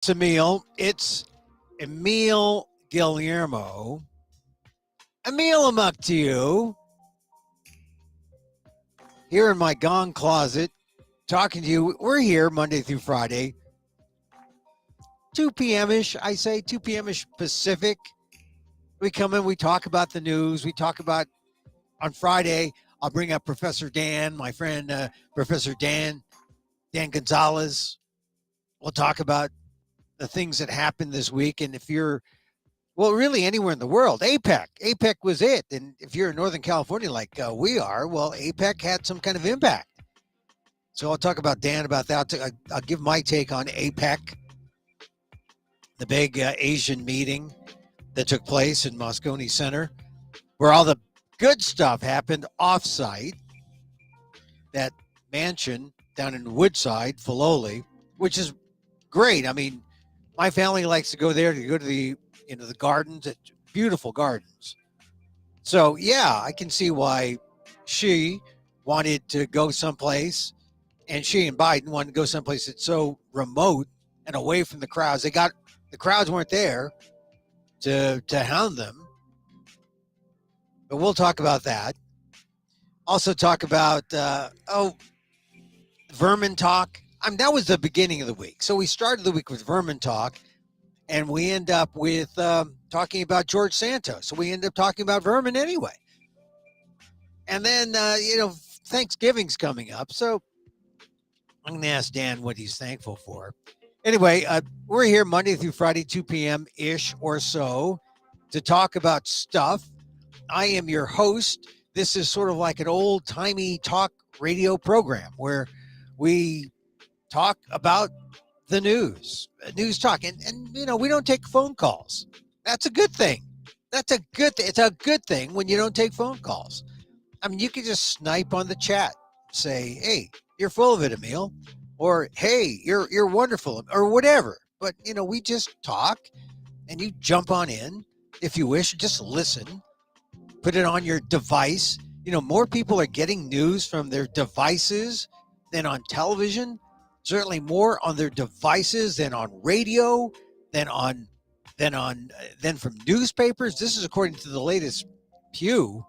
It's Emil. It's Emil Guillermo. Emil, Amok to you. Here in my gong closet, talking to you. We're here Monday through Friday, 2 p.m. ish, I say, 2 p.m. ish Pacific. We come in, we talk about the news. We talk about, on Friday, I'll bring up Professor Dan, my friend, Professor Dan Gonzalez. We'll talk about the things that happened this week. And if you're, well, really anywhere in the world, APEC was it. And if you're in Northern California like we are, well, APEC had some kind of impact. So I'll talk about Dan about that. I'll give my take on APEC, the big Asian meeting that took place in Moscone Center, where all the good stuff happened off-site, that mansion down in Woodside, Filoli, which is great. I mean, my family likes to go there to go to the gardens, beautiful gardens. So yeah, I can see why she wanted to go someplace, and she and Biden wanted to go someplace that's so remote and away from the crowds. The crowds weren't there to hound them. But we'll talk about that. Also talk about Vermin talk. That was the beginning of the week. So we started the week with Vermin talk, and we end up with talking about George Santos. So we end up talking about Vermin anyway. And then, Thanksgiving's coming up. So I'm going to ask Dan what he's thankful for. Anyway, we're here Monday through Friday, 2 p.m.-ish or so, to talk about stuff. I am your host. This is sort of like an old-timey talk radio program where we talk about the news talk. And we don't take phone calls. That's a good thing. It's a good thing when you don't take phone calls. I mean, you can just snipe on the chat, say, hey, you're full of it, Emil, or hey, you're wonderful, or whatever. But, we just talk, and you jump on in if you wish. Just listen. Put it on your device. More people are getting news from their devices than on television. Certainly more on their devices than on radio, than from newspapers. This is according to the latest Pew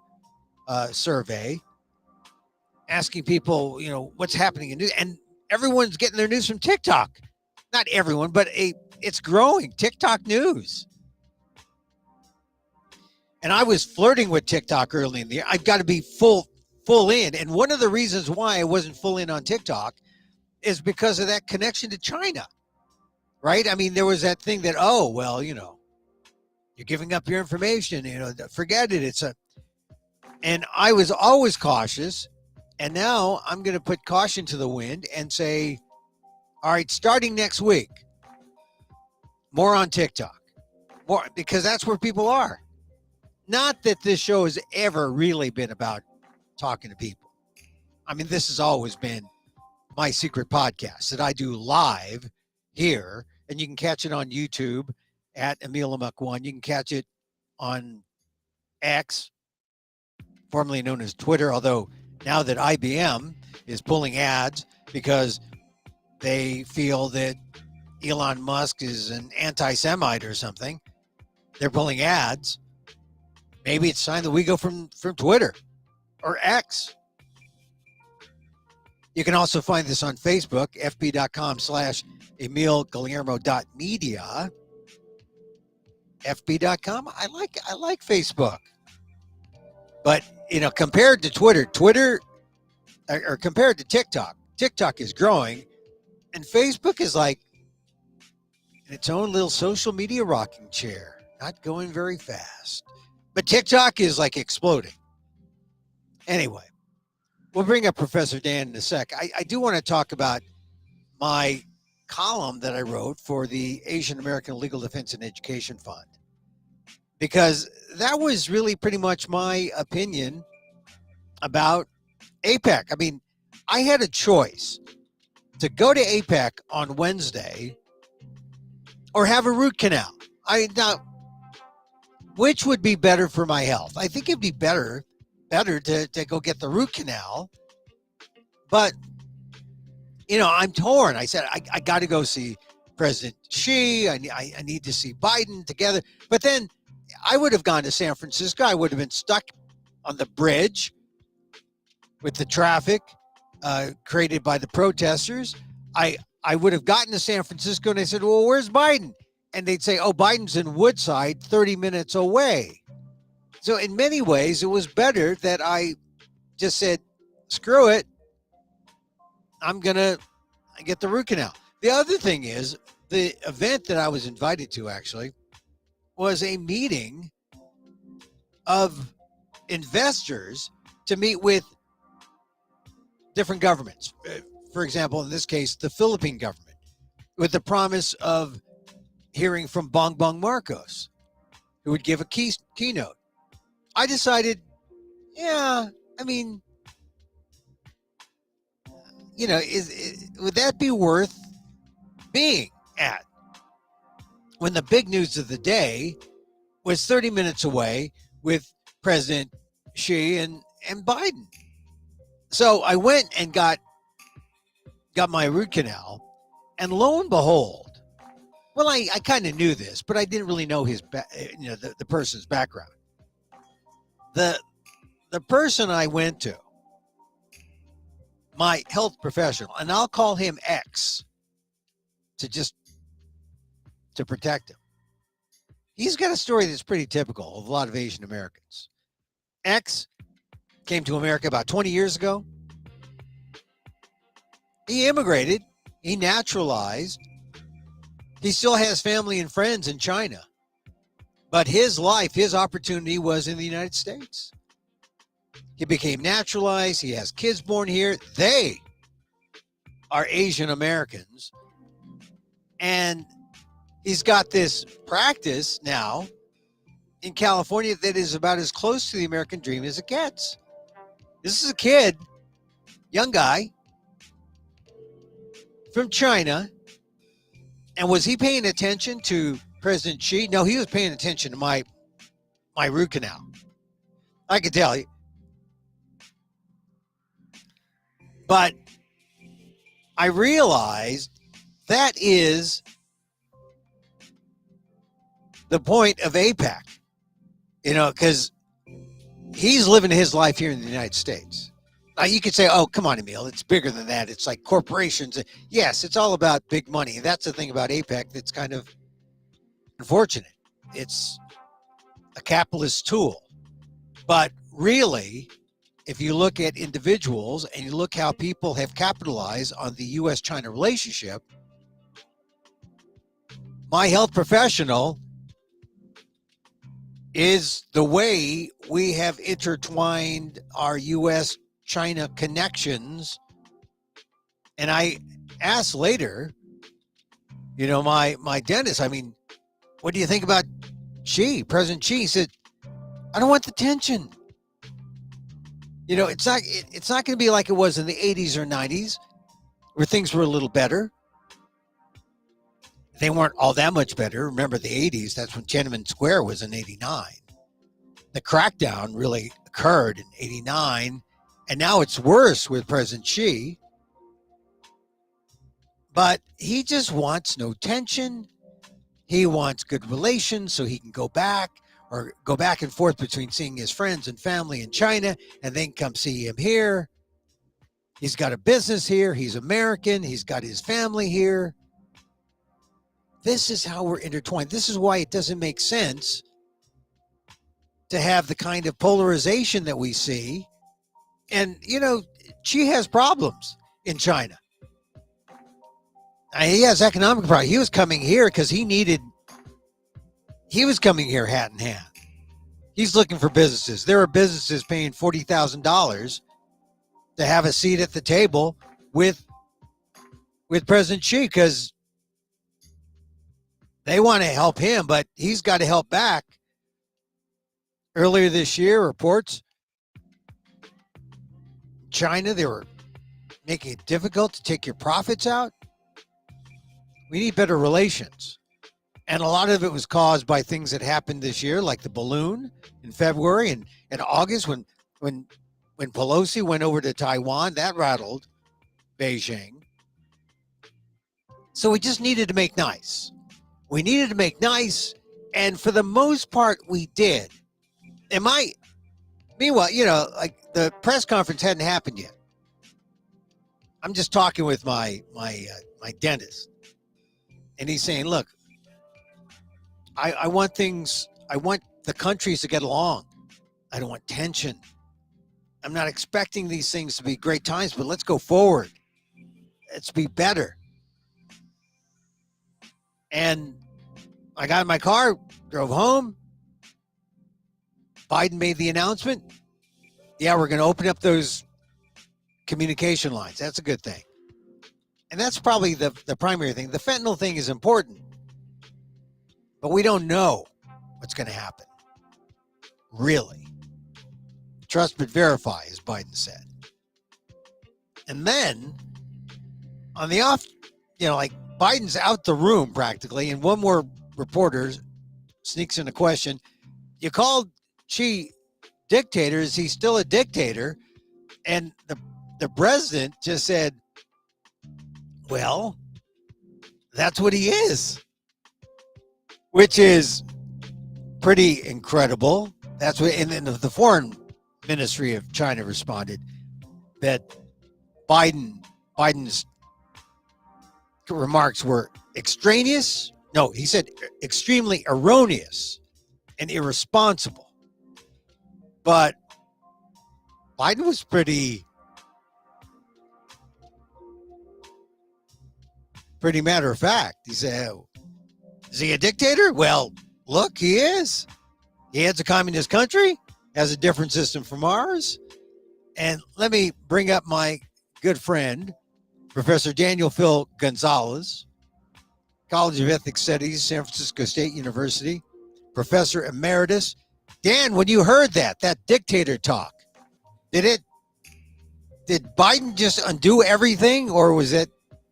survey, asking people, what's happening in news, and everyone's getting their news from TikTok. Not everyone, but it's growing. TikTok news. And I was flirting with TikTok early in the year. I've got to be full in. And one of the reasons why I wasn't full in on TikTok is because of that connection to China, right? I mean, there was that thing that, you're giving up your information, forget it. And I was always cautious. And now I'm going to put caution to the wind and say, all right, starting next week, more on TikTok, more, because that's where people are. Not that this show has ever really been about talking to people. I mean, this has always been my secret podcast that I do live here, and you can catch it on YouTube at Emil Amok 1. You can catch it on X, formerly known as Twitter, although now that IBM is pulling ads because they feel that Elon Musk is an anti-Semite or something, they're pulling ads. Maybe it's time that we go from Twitter or X. You can also find this on Facebook, fb.com/EmilGuillermo.media. fb.com. I like Facebook. But, compared to Twitter, or compared to TikTok is growing, and Facebook is like in its own little social media rocking chair, not going very fast. But TikTok is like exploding. Anyway, we'll bring up Professor Dan in a sec. I do want to talk about my column that I wrote for the Asian American Legal Defense and Education Fund, because that was really pretty much my opinion about APEC. I mean, I had a choice to go to APEC on Wednesday or have a root canal. Which would be better for my health? I think it'd be better to go get the root canal. But, I'm torn. I said, I got to go see President Xi. I need to see Biden together. But then I would have gone to San Francisco. I would have been stuck on the bridge with the traffic created by the protesters. I would have gotten to San Francisco and I said, well, where's Biden? And they'd say, oh, Biden's in Woodside, 30 minutes away. So in many ways, it was better that I just said, screw it. I'm going to get the root canal. The other thing is, the event that I was invited to actually was a meeting of investors to meet with different governments. For example, in this case, the Philippine government, with the promise of hearing from Bongbong Marcos, who would give a keynote. I decided, yeah, I mean, you know, would that be worth being at? When the big news of the day was 30 minutes away with President Xi and Biden. So I went and got my root canal, and lo and behold, well, I kind of knew this, but I didn't really know his, the person's background. The person I went to, my health professional, and I'll call him X to protect him. He's got a story that's pretty typical of a lot of Asian Americans. X came to America about 20 years ago. He immigrated. He naturalized. He still has family and friends in China. But his life, his opportunity was in the United States. He became naturalized. He has kids born here. They are Asian Americans. And he's got this practice now in California that is about as close to the American dream as it gets. This is a kid, young guy from China. And was he paying attention to President Xi? No, he was paying attention to my root canal. I could tell you. But I realized that is the point of APEC, because he's living his life here in the United States. Now, you could say, oh, come on, Emil, it's bigger than that. It's like corporations. Yes, it's all about big money. That's the thing about APEC that's kind of unfortunate. It's a capitalist tool. But really, if you look at individuals and you look how people have capitalized on the U.S.-China relationship, my health professional is the way we have intertwined our U.S.-China connections. And I asked later, my dentist, I mean, what do you think about Xi, President Xi? He said, I don't want the tension. It's not going to be like it was in the 80s or 90s where things were a little better. They weren't all that much better. Remember the 80s, that's when Tiananmen Square was in 89. The crackdown really occurred in 89, and now it's worse with President Xi. But he just wants no tension. He wants good relations so he can go back and forth between seeing his friends and family in China and then come see him here. He's got a business here. He's American. He's got his family here. This is how we're intertwined. This is why it doesn't make sense to have the kind of polarization that we see. And, Xi has problems in China. He has economic problems. He was coming here because he was coming here hat in hand. He's looking for businesses. There are businesses paying $40,000 to have a seat at the table with President Xi because they want to help him, but he's got to help back. Earlier this year, reports China, they were making it difficult to take your profits out. We need better relations. And a lot of it was caused by things that happened this year, like the balloon in February and August when Pelosi went over to Taiwan. That rattled Beijing. So we just needed to make nice. We needed to make nice. And for the most part, we did. Meanwhile, like the press conference hadn't happened yet. I'm just talking with my dentist, and he's saying, "Look, I want things. I want the countries to get along. I don't want tension. I'm not expecting these things to be great times, but let's go forward. Let's be better." And I got in my car, drove home. Biden made the announcement. Yeah, we're going to open up those communication lines. That's a good thing. And that's probably the primary thing. The fentanyl thing is important, but we don't know what's going to happen. Really. Trust but verify, as Biden said. And then on the off, like Biden's out the room practically, and one more reporter sneaks in a question. You called Xi dictator. Is he still a dictator? And the president just said, well, that's what he is, which is pretty incredible. That's what, and then the foreign ministry of China responded that Biden's remarks were extraneous. No, he said extremely erroneous and irresponsible. But Biden was pretty matter of fact. He said, is he a dictator? Well, look, he is. He heads a communist country, has a different system from ours. And let me bring up my good friend, Professor Daniel Phil Gonzalez, College of Ethics Studies, San Francisco State University, Professor Emeritus. Dan, when you heard that dictator talk, did Biden just undo everything, or was it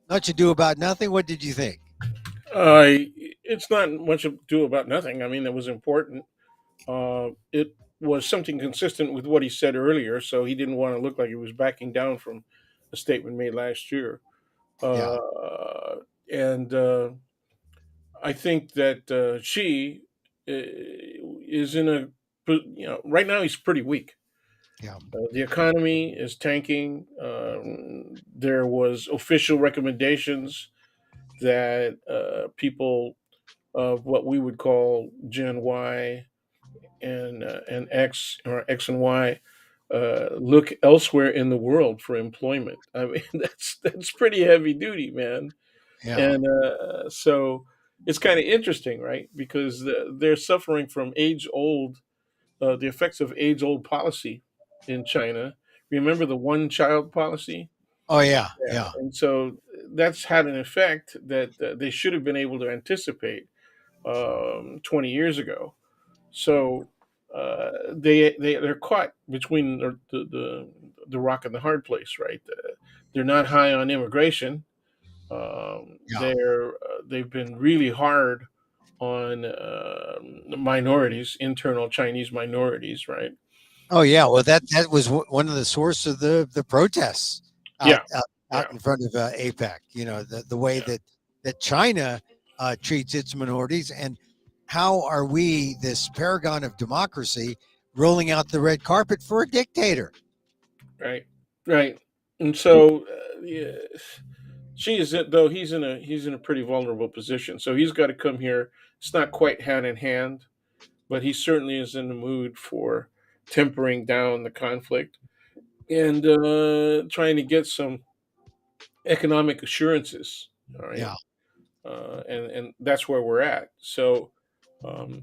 much ado about nothing? What did you think? It's not much ado about nothing. I mean, it was important. It was something consistent with what he said earlier, so he didn't want to look like he was backing down from a statement made last year. Yeah. And I think that Xi is in a, right now he's pretty weak. Yeah. The economy is tanking. There was official recommendations that people of what we would call Gen Y and X, or X and Y, look elsewhere in the world for employment. I mean, that's pretty heavy duty, man. Yeah. And so it's kind of interesting, right? Because they're suffering from age old, the effects of age old policy in China. Remember the one child policy? Oh, yeah. Yeah. Yeah. And so that's had an effect that they should have been able to anticipate 20 years ago. So they're caught between the rock and the hard place, right? They're not high on immigration. Yeah. They've been really hard on minorities, internal Chinese minorities, right? Oh, yeah. Well, that was one of the source of the protests out Yeah, out, yeah, out in front of APEC. The way yeah, that China treats its minorities, and how are we, this paragon of democracy, rolling out the red carpet for a dictator? right, right. And so, yeah, she is it though. He's in a pretty vulnerable position. So he's got to come here. It's not quite hand in hand, but he certainly is in the mood for tempering down the conflict and trying to get some economic assurances. All right, Yeah. and that's where we're at. So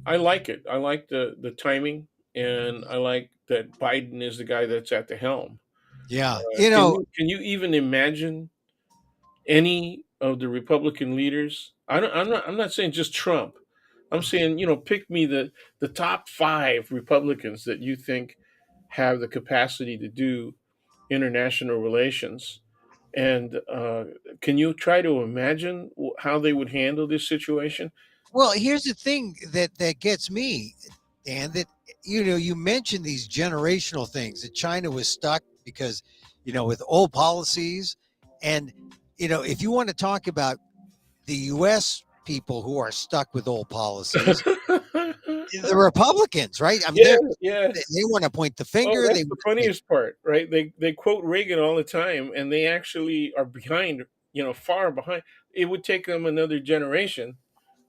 I like it. I like the timing, and I like that Biden is the guy that's at the helm. Yeah. Can you even imagine any of the Republican leaders? I'm not saying just Trump. I'm saying, pick me the top five Republicans that you think have the capacity to do international relations. And can you try to imagine how they would handle this situation? Well, here's the thing that gets me, Dan. That you mentioned these generational things that China was stuck because with old policies, and if you want to talk about the U.S. people who are stuck with old policies, the Republicans, right? I mean, Yeah, yeah. they want to point the Oh, finger. They that's the want to say, funniest part, right? They quote Reagan all the time, and they actually are behind, far behind. It would take them another generation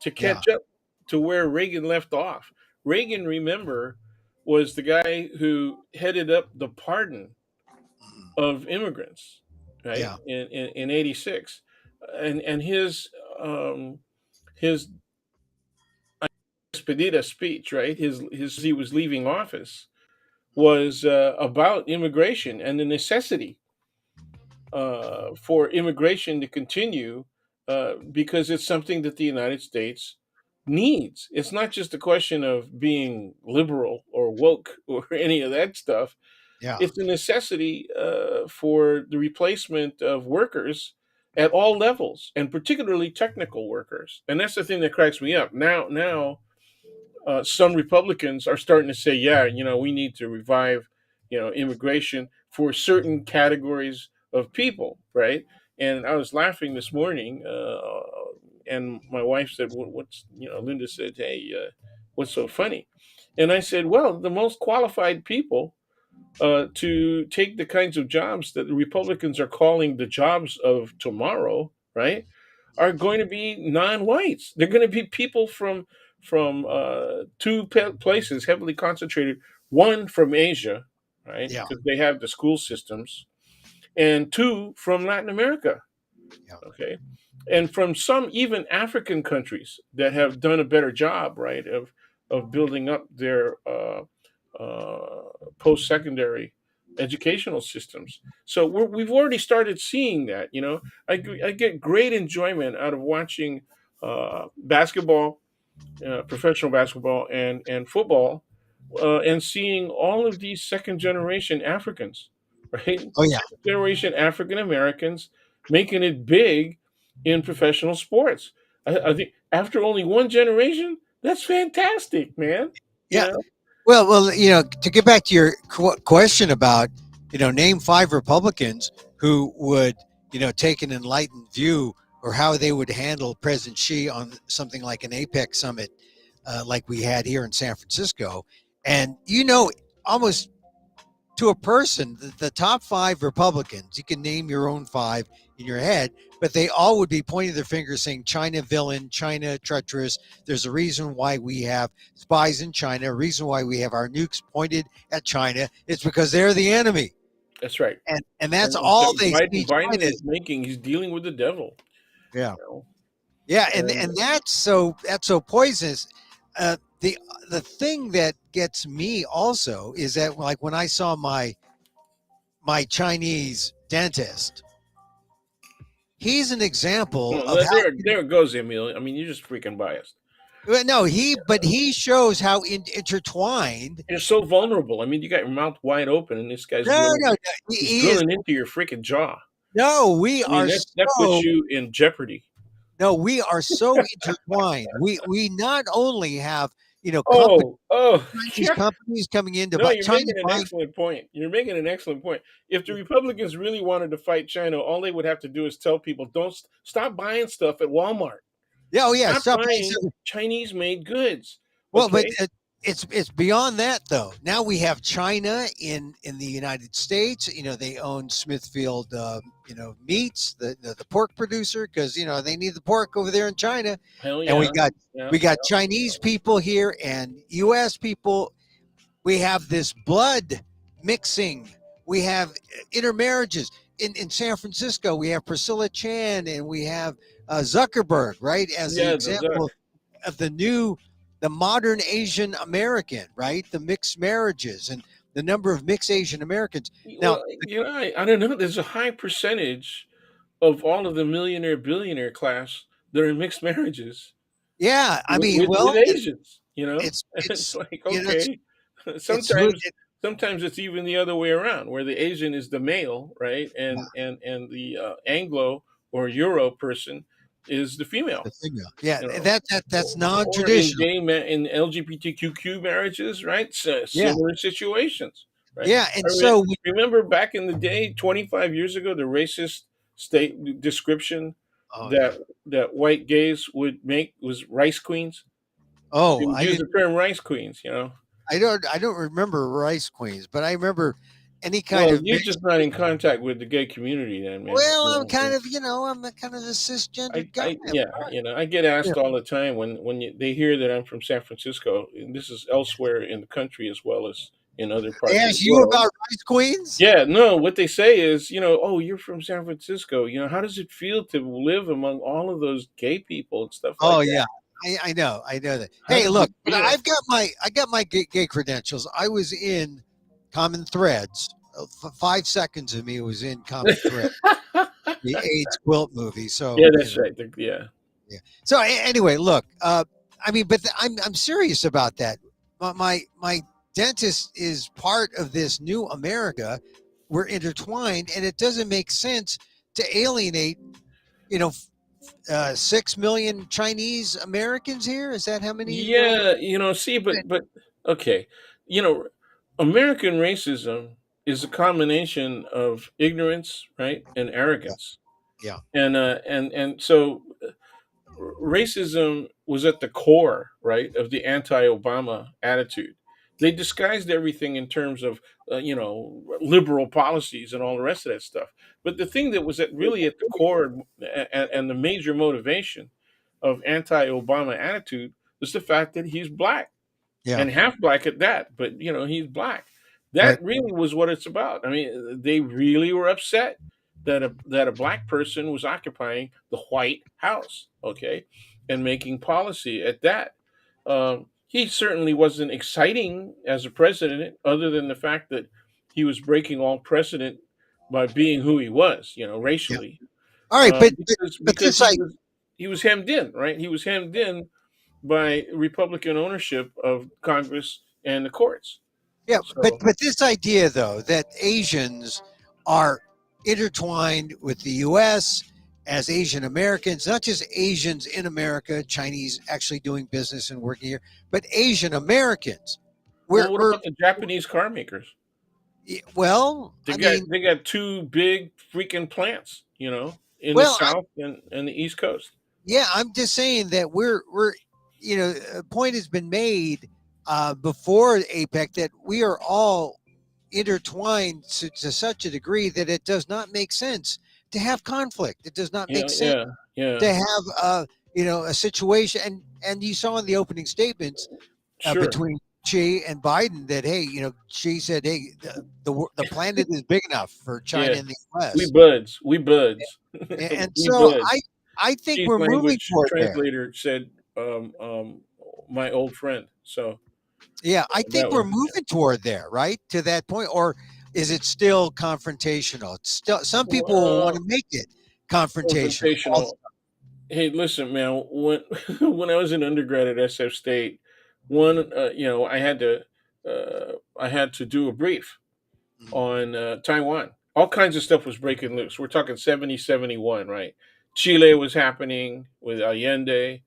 to yeah, catch up to where Reagan left off. Reagan, remember, was the guy who headed up the pardon mhm, of immigrants, right? yeah, In '86, and his despedida speech, right? His he was leaving office was about immigration and the necessity for immigration to continue because it's something that the United States needs. It's not just a question of being liberal or woke or any of that stuff. yeah, It's a necessity for the replacement of workers at all levels, and particularly technical workers. And that's the thing that cracks me up. Now, some Republicans are starting to say, yeah, we need to revive, immigration for certain categories of people, right? And I was laughing this morning, and my wife said, "What's?" Linda said, "Hey, what's so funny?" And I said, "Well, the most qualified people to take the kinds of jobs that the Republicans are calling the jobs of tomorrow, right, are going to be non-whites. They're going to be people from two places heavily concentrated. One from Asia, right, yeah, because they have the school systems, and two from Latin America, yeah, okay, and from some even African countries that have done a better job, right, of building up their uh, post-secondary educational systems. So we've already started seeing that. I get great enjoyment out of watching basketball, professional basketball, and football, and seeing all of these second generation Africans, right? oh yeah, Second generation African Americans making it big in professional sports. I think after only one generation, that's fantastic, man. You yeah. know, Well, to get back to your question about, name five Republicans who would, take an enlightened view or how they would handle President Xi on something like an APEC summit, like we had here in San Francisco, and almost to a person, the top five Republicans, you can name your own five in your head, but they all would be pointing their fingers saying China villain, China treacherous. There's a reason why we have spies in China, a reason why we have our nukes pointed at China. It's because they're the enemy. that's right. And that's And all they Biden see Biden China is as. making he's dealing with the devil. Yeah. You know, Yeah, and and that's so poisonous. The thing that gets me also is that, like, when I saw my Chinese dentist, he's an example well, of how. there it goes, Emil. I mean, you're just freaking biased. Well, no, he shows how intertwined. You're so vulnerable. I mean, you got your mouth wide open, and this guy's No, no, no. he's He is. drilling into your freaking jaw. No, we I mean, are that puts so. you in jeopardy. No, we are so intertwined. We not only have companies, Oh, Chinese yeah. companies coming in to No, buy you're China making an buying. excellent point. You're making an excellent point. If the Republicans really wanted to fight China, all they would have to do is tell people, don't stop buying stuff at Walmart. Yeah, oh yeah, Stop stop buying buying stuff. Chinese-made goods. Well, but Okay? it's beyond that though. Now we have China in the United States. They own Smithfield, meats, the pork producer, because they need the pork over there in China, Hell and yeah. Yeah. we got Chinese people here and U.S. people. We have this blood mixing. We have intermarriages in San Francisco. We have Priscilla Chan and we have Zuckerberg, right, as the Yeah, the Zuck. example of the modern Asian American, right? The mixed marriages and the number of mixed Asian Americans. Now, Well, I don't know. There's a high percentage of all of the millionaire billionaire class that are in mixed marriages yeah, I with, mean, with well, Asians. it's It's it's like you know it's okay. it's who Sometimes sometimes it's even the other way around, where the Asian is the male, right, and the Anglo or Euro person is the female. the female. Yeah, You know, that's or in non-traditional. in LGBTQ marriages, right? Yeah, Similar situations, right? yeah, I and so remember back in the day, 25 years ago, the racist state description. Oh yeah. that white gays would make was rice queens. They Oh, would use the term rice queens, you know. I don't remember Rice Queens, but I remember any kind Well, of you're mixed. just not in contact with the gay community, then, man. Well, You I'm know, kind of, I'm a kind of a cisgendered guy. yeah, you know, I get Yeah. asked all the time when they hear that I'm from San Francisco. And this is elsewhere in the country as well as in other They parts of the ask you world. about Rice Queens? Yeah, no, what they say is, oh, you're from San Francisco. How does it feel to live among all of those gay people and stuff Oh like that? yeah, I know that. How Hey, does it look, but feel? I got my gay credentials. I was in Common Threads. 5 seconds of me was in Common Thread, the AIDS quilt movie. Yeah, So that's right. Yeah. yeah. So anyway, look, I mean, but I'm serious about that. My dentist is part of this new America. We're intertwined, and it doesn't make sense to alienate, you know, 6 million Chinese Americans here. Is that how many there are? Yeah, see, but okay. You know, American racism is a combination of ignorance, right, and Yeah, arrogance. yeah, And so racism was at the core, right, of the anti-Obama attitude. They disguised everything in terms of, liberal policies and all the rest of that stuff. But the thing that was really at the core and the major motivation of anti-Obama attitude was the fact that he's black yeah. and half black at that. But he's black. But That really was what it's about. I mean, they really were upset that a black person was occupying the White House, okay, and making policy at that. He certainly wasn't exciting as a president, other than the fact that he was breaking all precedent by being who he was, yeah. racially, All right, but because this I he was hemmed in, right? He was hemmed in by Republican ownership of Congress and the courts. yeah, So, but this idea though that Asians are intertwined with the U.S. as Asian Americans, not just Asians in America, Chinese actually doing business and working here, but Asian Americans. well, what We're about the Japanese car makers? well, They I got mean, they got two big freaking plants, in the well, South and the East Coast. yeah, I'm just saying that we're a point has been made before APEC that we are all intertwined to such a degree that it does not make sense to have conflict. It does not Yeah, make sense yeah, yeah. to have a situation, and you saw in the opening statements Sure. between Xi and Biden that hey, Xi said hey the planet is big enough for Yeah. China and the We U.S. buds. We buds. And We so buds. I think Chief we're moving language toward there. translator said, my old friend. So Yeah, I think that we're was moving toward there, right? To that point, or is it still confrontational? It's still some people will want well, to make it confrontational. Also, confrontational. Hey, listen, man. When when I was an undergrad at SF State, I had to do a brief mhm, on Taiwan. All kinds of stuff was breaking loose. We're talking 70, 71, right? Chile was happening with Allende,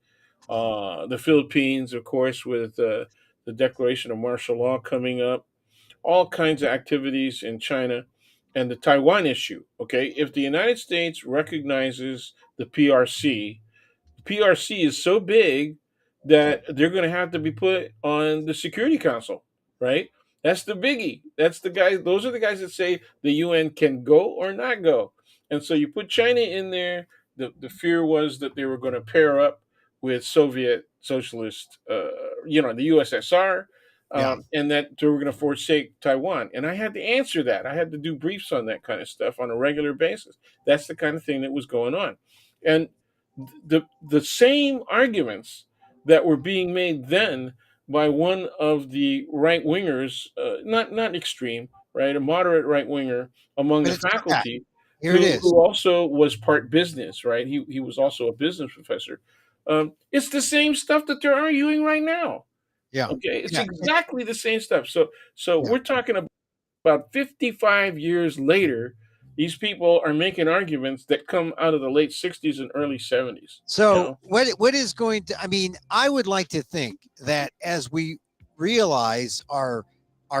mhm. the Philippines, of course, with the declaration of martial law coming up, all kinds of activities in China, and the Taiwan issue. Okay, if the United States recognizes the PRC is so big that they're going to have to be put on the Security Council, right? That's the biggie. That's the guys. Those are the guys that say the UN can go or not go. And so you put China in there. The fear was that they were going to pair up with Soviet socialist, the USSR, Yeah, and that they were going to forsake Taiwan. And I had to answer that. I had to do briefs on that kind of stuff on a regular basis. That's the kind of thing that was going on. And the same arguments that were being made then by one of the right wingers, not extreme, right, a moderate right winger among but the it's back. faculty, Here it who is. also was part business, right? He was also a business professor. It's the same stuff that they're arguing right now. Yeah, Okay, it's yeah, exactly the same stuff. So yeah. we're talking about 55 years later, these people are making arguments that come out of the late 60s and early 70s, you So know? what is going to? I mean, I would like to think that as we realize our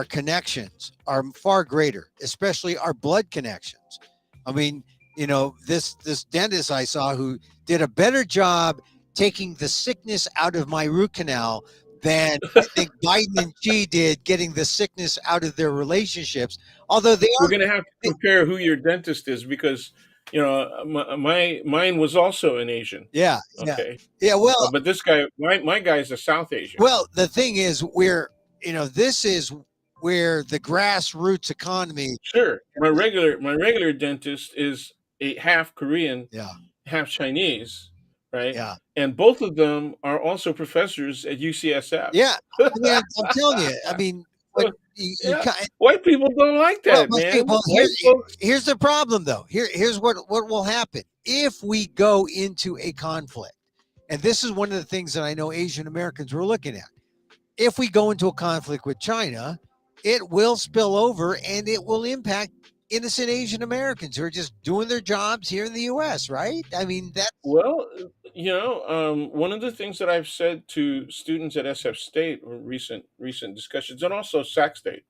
connections are far greater, especially our blood connections. I mean, this dentist I saw who did a better job taking the sickness out of my root canal than I think Biden and Xi did getting the sickness out of their relationships. Although they We're are, gonna have to they- compare who your dentist is because mine was also an Asian. yeah, yeah, Okay, yeah. but this guy, my guy's a South Asian. Well, the thing is, this is where the grassroots economy. Sure, my regular dentist is a half Korean, Yeah, half Chinese, right? yeah, And both of them are also professors at UCSF. yeah. I mean, I'm telling you. I mean, what So, you yeah, white people don't like that, well, see, man. well, White folks. here's the problem, though. Here's what will happen if we go into a conflict, and this is one of the things that I know Asian Americans were looking at. If we go into a conflict with China, it will spill over and it will impact innocent Asian Americans who are just doing their jobs here in the U.S. Right? I mean, that. Well, one of the things that I've said to students at SF State, or recent discussions, and also Sac State,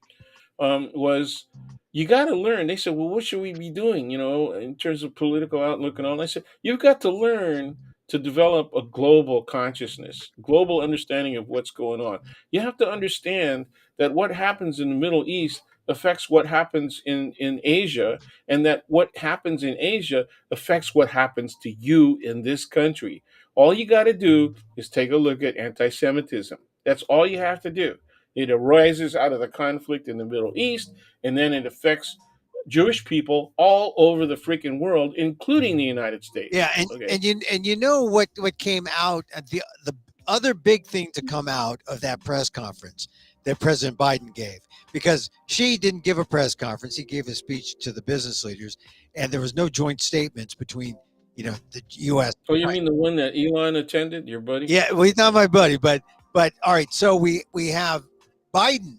was you got to learn. They said, well, what should we be doing, in terms of political outlook and all? And I said, you've got to learn to develop a global consciousness, global understanding of what's going on. You have to understand that what happens in the Middle East affects what happens in Asia, and that what happens in Asia affects what happens to you in this country. All you got to do is take a look at anti Semitism. That's all you have to do. It arises out of the conflict in the Middle East, and then it affects Jewish people all over the freaking world, including the United States. Yeah, and Okay. and you know what came out the other big thing to come out of that press conference that President Biden gave, because she didn't give a press conference, he gave a speech to the business leaders, and there was no joint statements between the U.S. Oh, you mean the one that Elon attended, your buddy? Yeah, well, he's not my buddy, but all right. So we have Biden.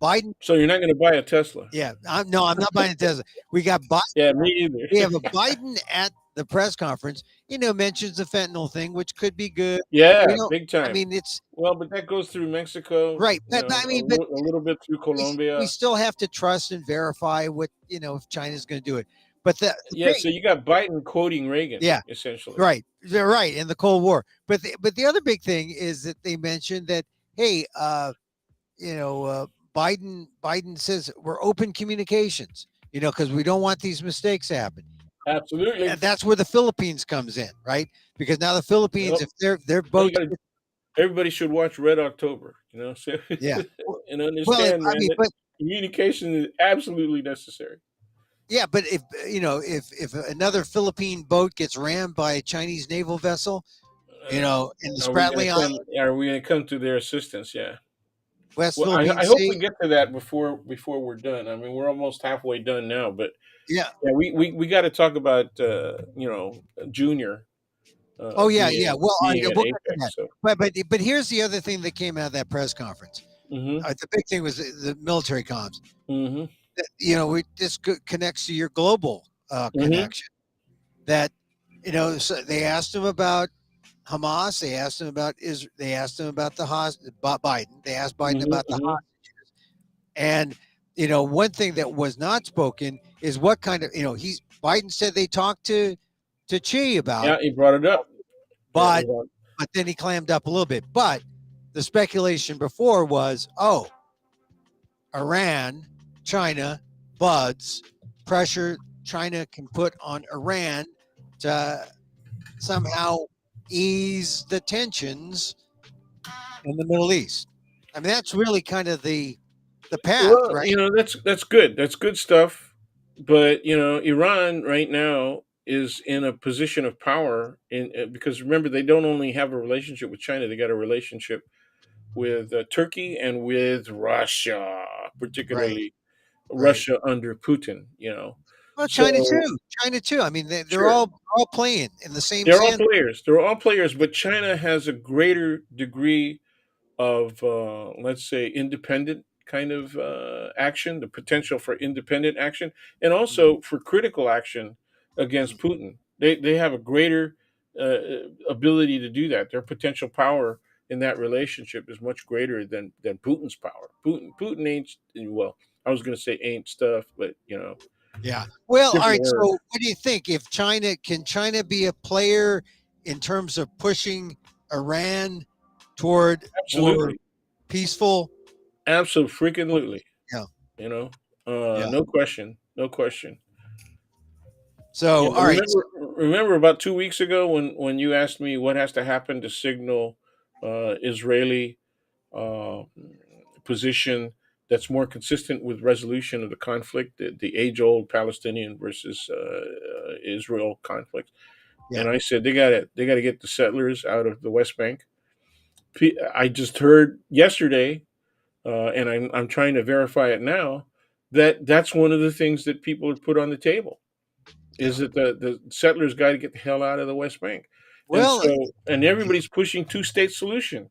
Biden. So you're not going to buy a Tesla? Yeah, no, I'm not buying a Tesla. We got Biden. Yeah, me We either. have a Biden at the press conference. Mentions the fentanyl thing, which could be good. Yeah, You know, big I time. mean, it's Well, but that goes through Mexico, right, but I mean, but a little bit through we Colombia. still have to trust and verify what if China's going to do it. But the Yeah, thing, so you got Biden quoting Reagan, yeah, essentially. right, they're right in the Cold War. But the other big thing is that they mentioned that, hey, you know, uh, Biden says we're open communications, because we don't want these mistakes to happen. Absolutely. And that's where the Philippines comes in, right? Because now the Philippines, Yep. if their Well, you boats, got to everybody should watch Red October, so yeah, and well, understand, I man, mean, that but communication is absolutely necessary. yeah, but if another Philippine boat gets rammed by a Chinese naval vessel, in the Are we going Spratly to Island, come? Are we going to come to their assistance? Yeah. West Well, Philippine I hope we Sea, get to that before we're done. I mean, we're almost halfway done now, but yeah. yeah, we got to talk about Junior Oh yeah, yeah. being Well, all right, being at we'll get to APEC. that. So. But here's the other thing that came out of that press conference. Mm-hmm. The big thing was the military comms. Mm-hmm. This connects to your global Mm-hmm. connection. That so they asked him about Hamas. They asked him about Israel. They asked him about about Biden. They asked Biden Mm-hmm. about the Mm-hmm. hostages. And one thing that was not spoken is what kind of he's Biden said they talked to Chi about, Yeah, he brought it up. Yeah, but then he clammed up a little bit. But the speculation before was, oh, Iran, China, buds, pressure China can put on Iran to somehow ease the tensions in the Middle East. I mean, that's really kind of the path, well, right? that's good. That's good stuff. But Iran right now is in a position of power because remember they don't only have a relationship with China; they got a relationship with Turkey and with Russia, Right, particularly right. Russia under Putin. Well, China So too. China too. I mean, they're sure, all playing in the same they're all sand. players. They're all players, but China has a greater degree of, let's say, independent kind of action, the potential for independent action, and Mhm. also for critical action against Putin. They have a greater ability to do that. Their potential power in that relationship is much greater than Putin's power. Putin ain't well. I was going to say ain't stuff, but. Yeah. Well, all Different right. So, word. what do you think? If China can China be a player in terms of pushing Iran toward more Absolutely. peaceful? Absolutely. Yeah. You know, Yeah. no question. No question. You So, know, all right. remember about 2 weeks ago when you asked me what has to happen to signal Israeli uh, position that's more consistent with resolution of the conflict, the age-old Palestinian versus Israel conflict. Yeah. And I said they got to get the settlers out of the West Bank. I just heard yesterday, and I'm trying to verify it now, that that's one of the things that people have put on the table Yeah. is that the settlers got to get the hell out of the West Bank, and Well, everybody's pushing two-state solution,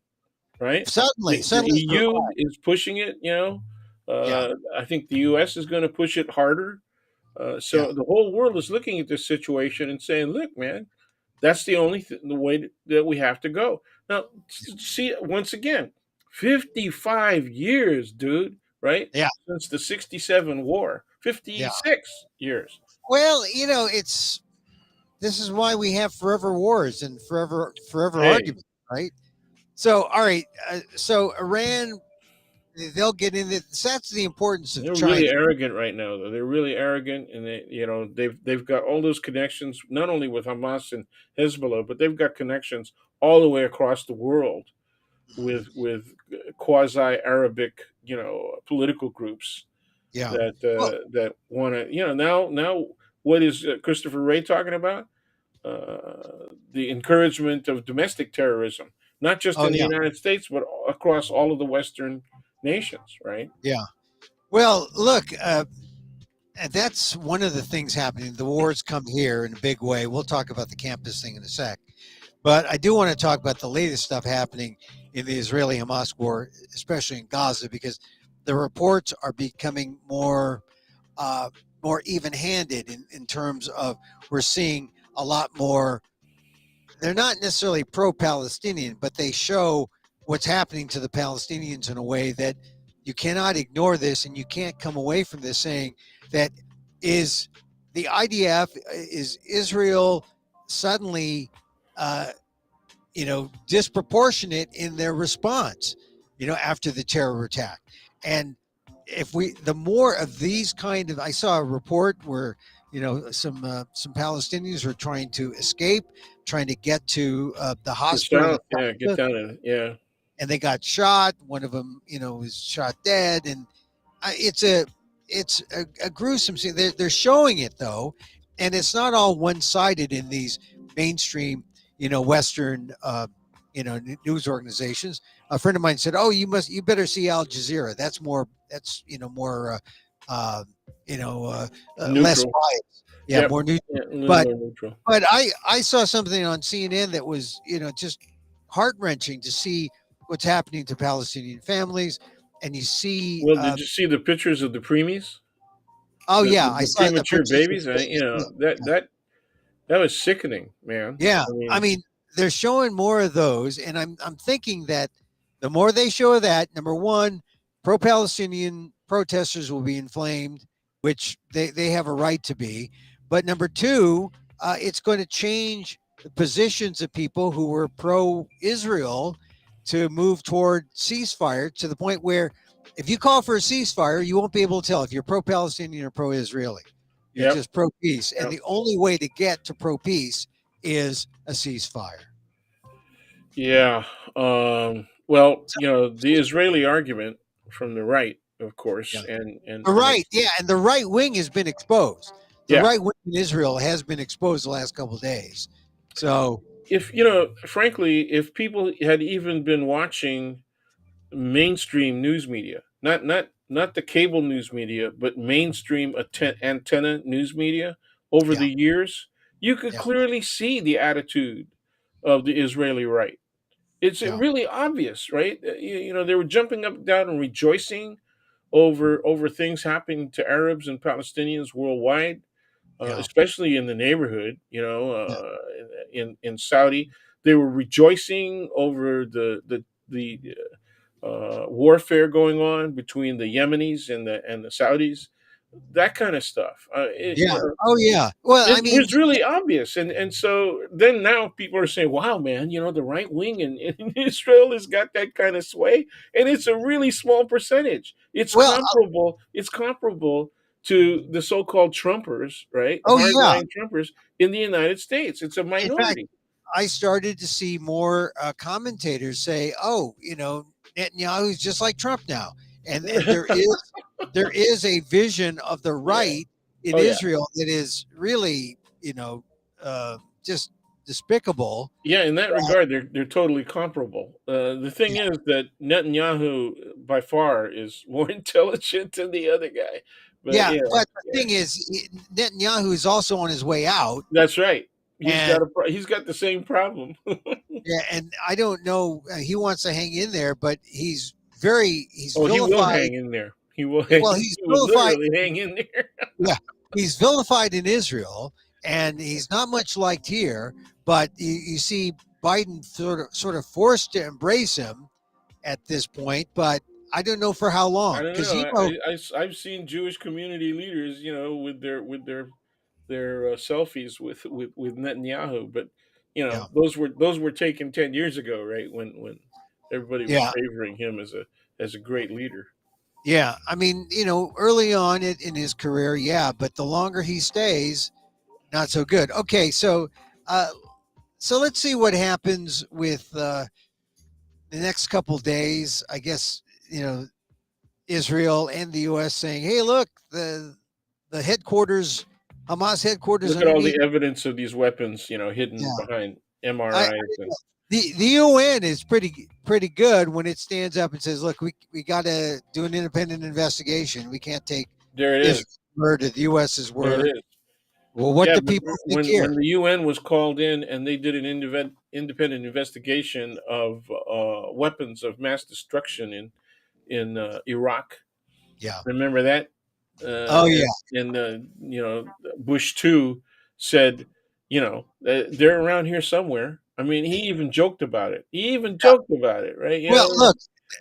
right? suddenly, The suddenly, EU is pushing it. yeah. I think the US is going to push it harder. Yeah. So the whole world is looking at this situation and saying, "Look, man, that's the way that we have to go." Now, see once again, 55 years, dude, right? Yeah. Since the 67 war, Yeah. 56 years. Well, it's this is why we have forever wars and forever Hey, arguments, right? So, all right. So, Iran, they'll get in it. So that's the importance of they're China. really arrogant right now, though. They're really arrogant, and they've got all those connections, not only with Hamas and Hezbollah, but they've got connections all the way across the world with quasi Arabic, political groups Yeah. Well, that want to, now what is Christopher Wray talking about? The encouragement of domestic terrorism, not just oh in the yeah, United States, but across all of the Western nations, right? yeah. Well, look, and that's one of the things happening. The wars come here in a big way. We'll talk about the campus thing in a sec. But I do want to talk about the latest stuff happening in the Israeli Hamas war, especially in Gaza, because the reports are becoming uh, more even handed in terms of we're seeing a lot more. They're not necessarily pro Palestinian, but they show what's happening to the Palestinians in a way that you cannot ignore this and you can't come away from this saying that is the IDF, is Israel suddenly uh, disproportionate in their response, after the terror attack. And if the more of these kind of, I saw a report where, some Palestinians were trying to escape, trying to get to the The hospital in South, yeah, get the down in it, yeah. and they got shot. One of them, was shot dead, and it's a gruesome scene. They're showing it though, and it's not all one sided in these mainstream, Western, news organizations. A friend of mine said, "Oh, you better see Al Jazeera. That's more. That's more, uh, less Neutral. biased. Yeah, Yep. more neutral." Yeah, a little But more neutral. I saw something on CNN that was just heart wrenching to see what's happening to Palestinian families, and you see, Well, did you see the pictures of the preemies? oh The yeah, the, I the saw the premature pictures of babies? the babies. Yeah, That was sickening, man. yeah. I I mean, mean, they're showing more of those, and I'm thinking that the more they show of that, number one, pro-Palestinian protesters will be inflamed, which they have a right to be. But number two, it's going to change the positions of people who were pro-Israel to move toward ceasefire to the point where if you call for a ceasefire, you won't be able to tell if you're pro-Palestinian or pro-Israeli. You're yep, just pro-peace, and yep. the only way to get to pro-peace is a ceasefire. Yeah. Well, the Israeli argument from the right, of course, Yeah. and The and right, it's yeah, and the right wing has been exposed. The yeah. right wing in Israel has been exposed the last couple of days. So, If frankly, if people had even been watching mainstream news media, not the cable news media, but mainstream antenna news media over yeah, the years, you could yeah, clearly see the attitude of the Israeli right. It's yeah, really obvious, right? They were jumping up and down and rejoicing over things happening to Arabs and Palestinians worldwide, yeah, especially in the neighborhood. yeah, In Saudi, they were rejoicing over the warfare going on between the Yemenis and the Saudis. that kind of stuff. Yeah. Oh yeah. Well, I It mean, was really obvious, and so then now people are saying, "Wow, man, the right wing in Israel has got that kind of sway," and it's a really small percentage. It's well, comparable. It's comparable to the so-called Trumpers, right? oh yeah. Hardline Trumpers in the United States. It's a In fact, minority. I started to see more commentators say, "Oh, Netanyahu's just like Trump now," and there is a vision of the Yeah. right in Oh yeah. Israel that is really, just despicable. Yeah, in that regard, they're totally comparable. The thing Yeah, is that Netanyahu, by far, is more intelligent than the other guy. But yeah. yeah, But the yeah, thing is, Netanyahu is also on his way out, that's right. and He's got the same problem. yeah, and I don't know. He wants to hang in there, but he's Oh, he will vilified. hang in there. He will. Well, He he's will vilified. literally hang in there. Yeah, he's vilified in Israel, and he's not much liked here. But you see Biden sort of forced to embrace him at this point. But I don't know for how I long, don't because know. I've seen Jewish community leaders, with their selfies with Netanyahu, but yeah, those were taken 10 years ago, right? When everybody was yeah, favoring him as a great leader. yeah. I mean, early on in his career, yeah, but the longer he stays, not so good. Okay, uh, so let's see what happens with the next couple days. I guess Israel and the U.S. saying, "Hey, look, the headquarters, Hamas headquarters Look at all the underneath." evidence of these weapons, hidden Yeah, behind I MRIs and the UN is pretty good when it stands up and says, "Look, we got to do an independent investigation. We can't take there it is. Israel's word or the U.S.'s There it word." is. Well, what Yeah, do but people think when here? the UN was called in and they did an independent investigation of weapons of mass destruction in Iraq, Yeah. remember that? Oh yeah. Bush too said, they're around here somewhere. I mean, he even joked about it. He even joked about it, right? Well, look,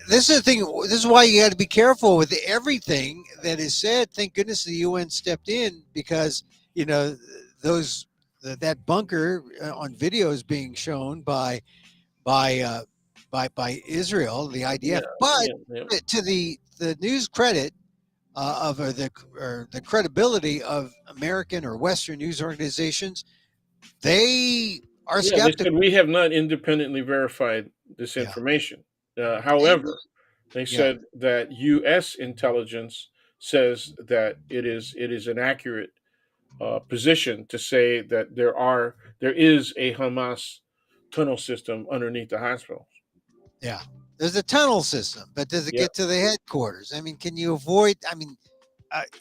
this is the thing. This is why you got to be careful with everything that is said. Thank goodness the UN stepped in because you know those that bunker on video is being shown by uh, by Israel, the Yeah, IDF. But yeah, yeah. to the news credit of or the credibility of American or Western news organizations, they are Yeah, they said skeptical. we have not independently verified this Yeah, information. and However, they yeah, said that U.S. intelligence says that it is an accurate position to say that there is a Hamas tunnel system underneath the hospitals. yeah. There's a tunnel system, but does it Yeah. get to the headquarters? I mean, can you avoid? I mean,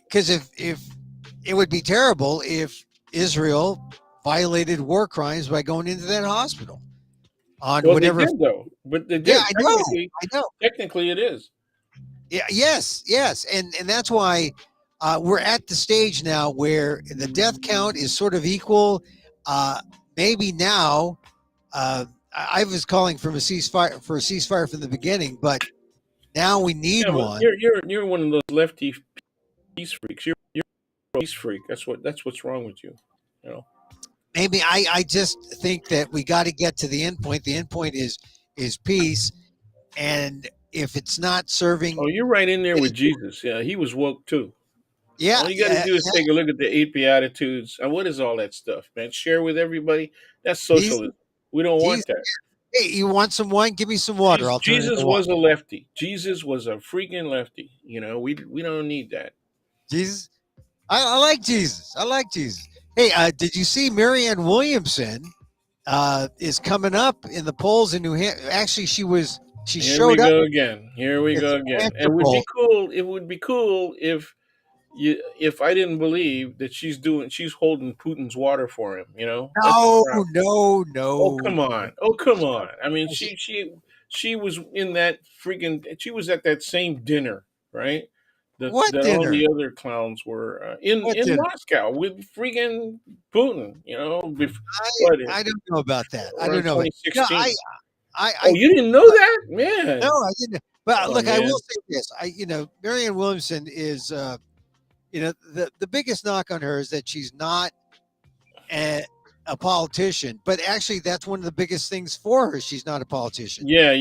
because if it would be terrible if Israel violated war crimes by going into that hospital on Well, they whatever. did though, but they Yeah, did I know, technically. I know. Technically, it is. Yeah, yes, yes, and that's why we're at the stage now where the death count is sort of equal. Uh, Maybe now, I was calling for a ceasefire from the beginning, but now we need Yeah, but one. you're one of those lefty peace freaks. You're a peace freak. That's what's wrong with you. You know. Maybe I just think that we got to get to the end point. The end point is peace, and if it's not serving, Oh, you're right in there with Jesus. Yeah, he was woke too. yeah, All you got to yeah, do is yeah, take a look at the eight beatitudes. And what is all that stuff, man? Share with everybody. That's Jesus, socialism. We don't Jesus. want that. Hey, you want some wine? Give me some water. Jesus, I'll turn it Jesus into wine. was a lefty. Jesus was a freaking lefty. We don't need that. Jesus, I like Jesus. I like Jesus. Hey, did you see Marianne Williamson is coming up in the polls in New Hampshire? Actually, she Here we showed up go again. Here we at the go New again. Hampshire It would be poll. cool. It would be cool if I didn't believe that she's holding Putin's water for him. That's the No, problem. no, Oh no. come on! Oh come on! I mean, she was in that freaking. She was at that same dinner, right? That What that all dinner? the other clowns were What in dinner? Moscow with freaking Putin. I What I don't know about that. I around don't know. No, 2016. I Oh, you didn't know that, no, man? I didn't. But Oh look, I will man, say this. Marianne Williamson is the biggest knock on her is that she's not a, a politician, but actually that's one of the biggest things for her. She's not a politician. Yeah,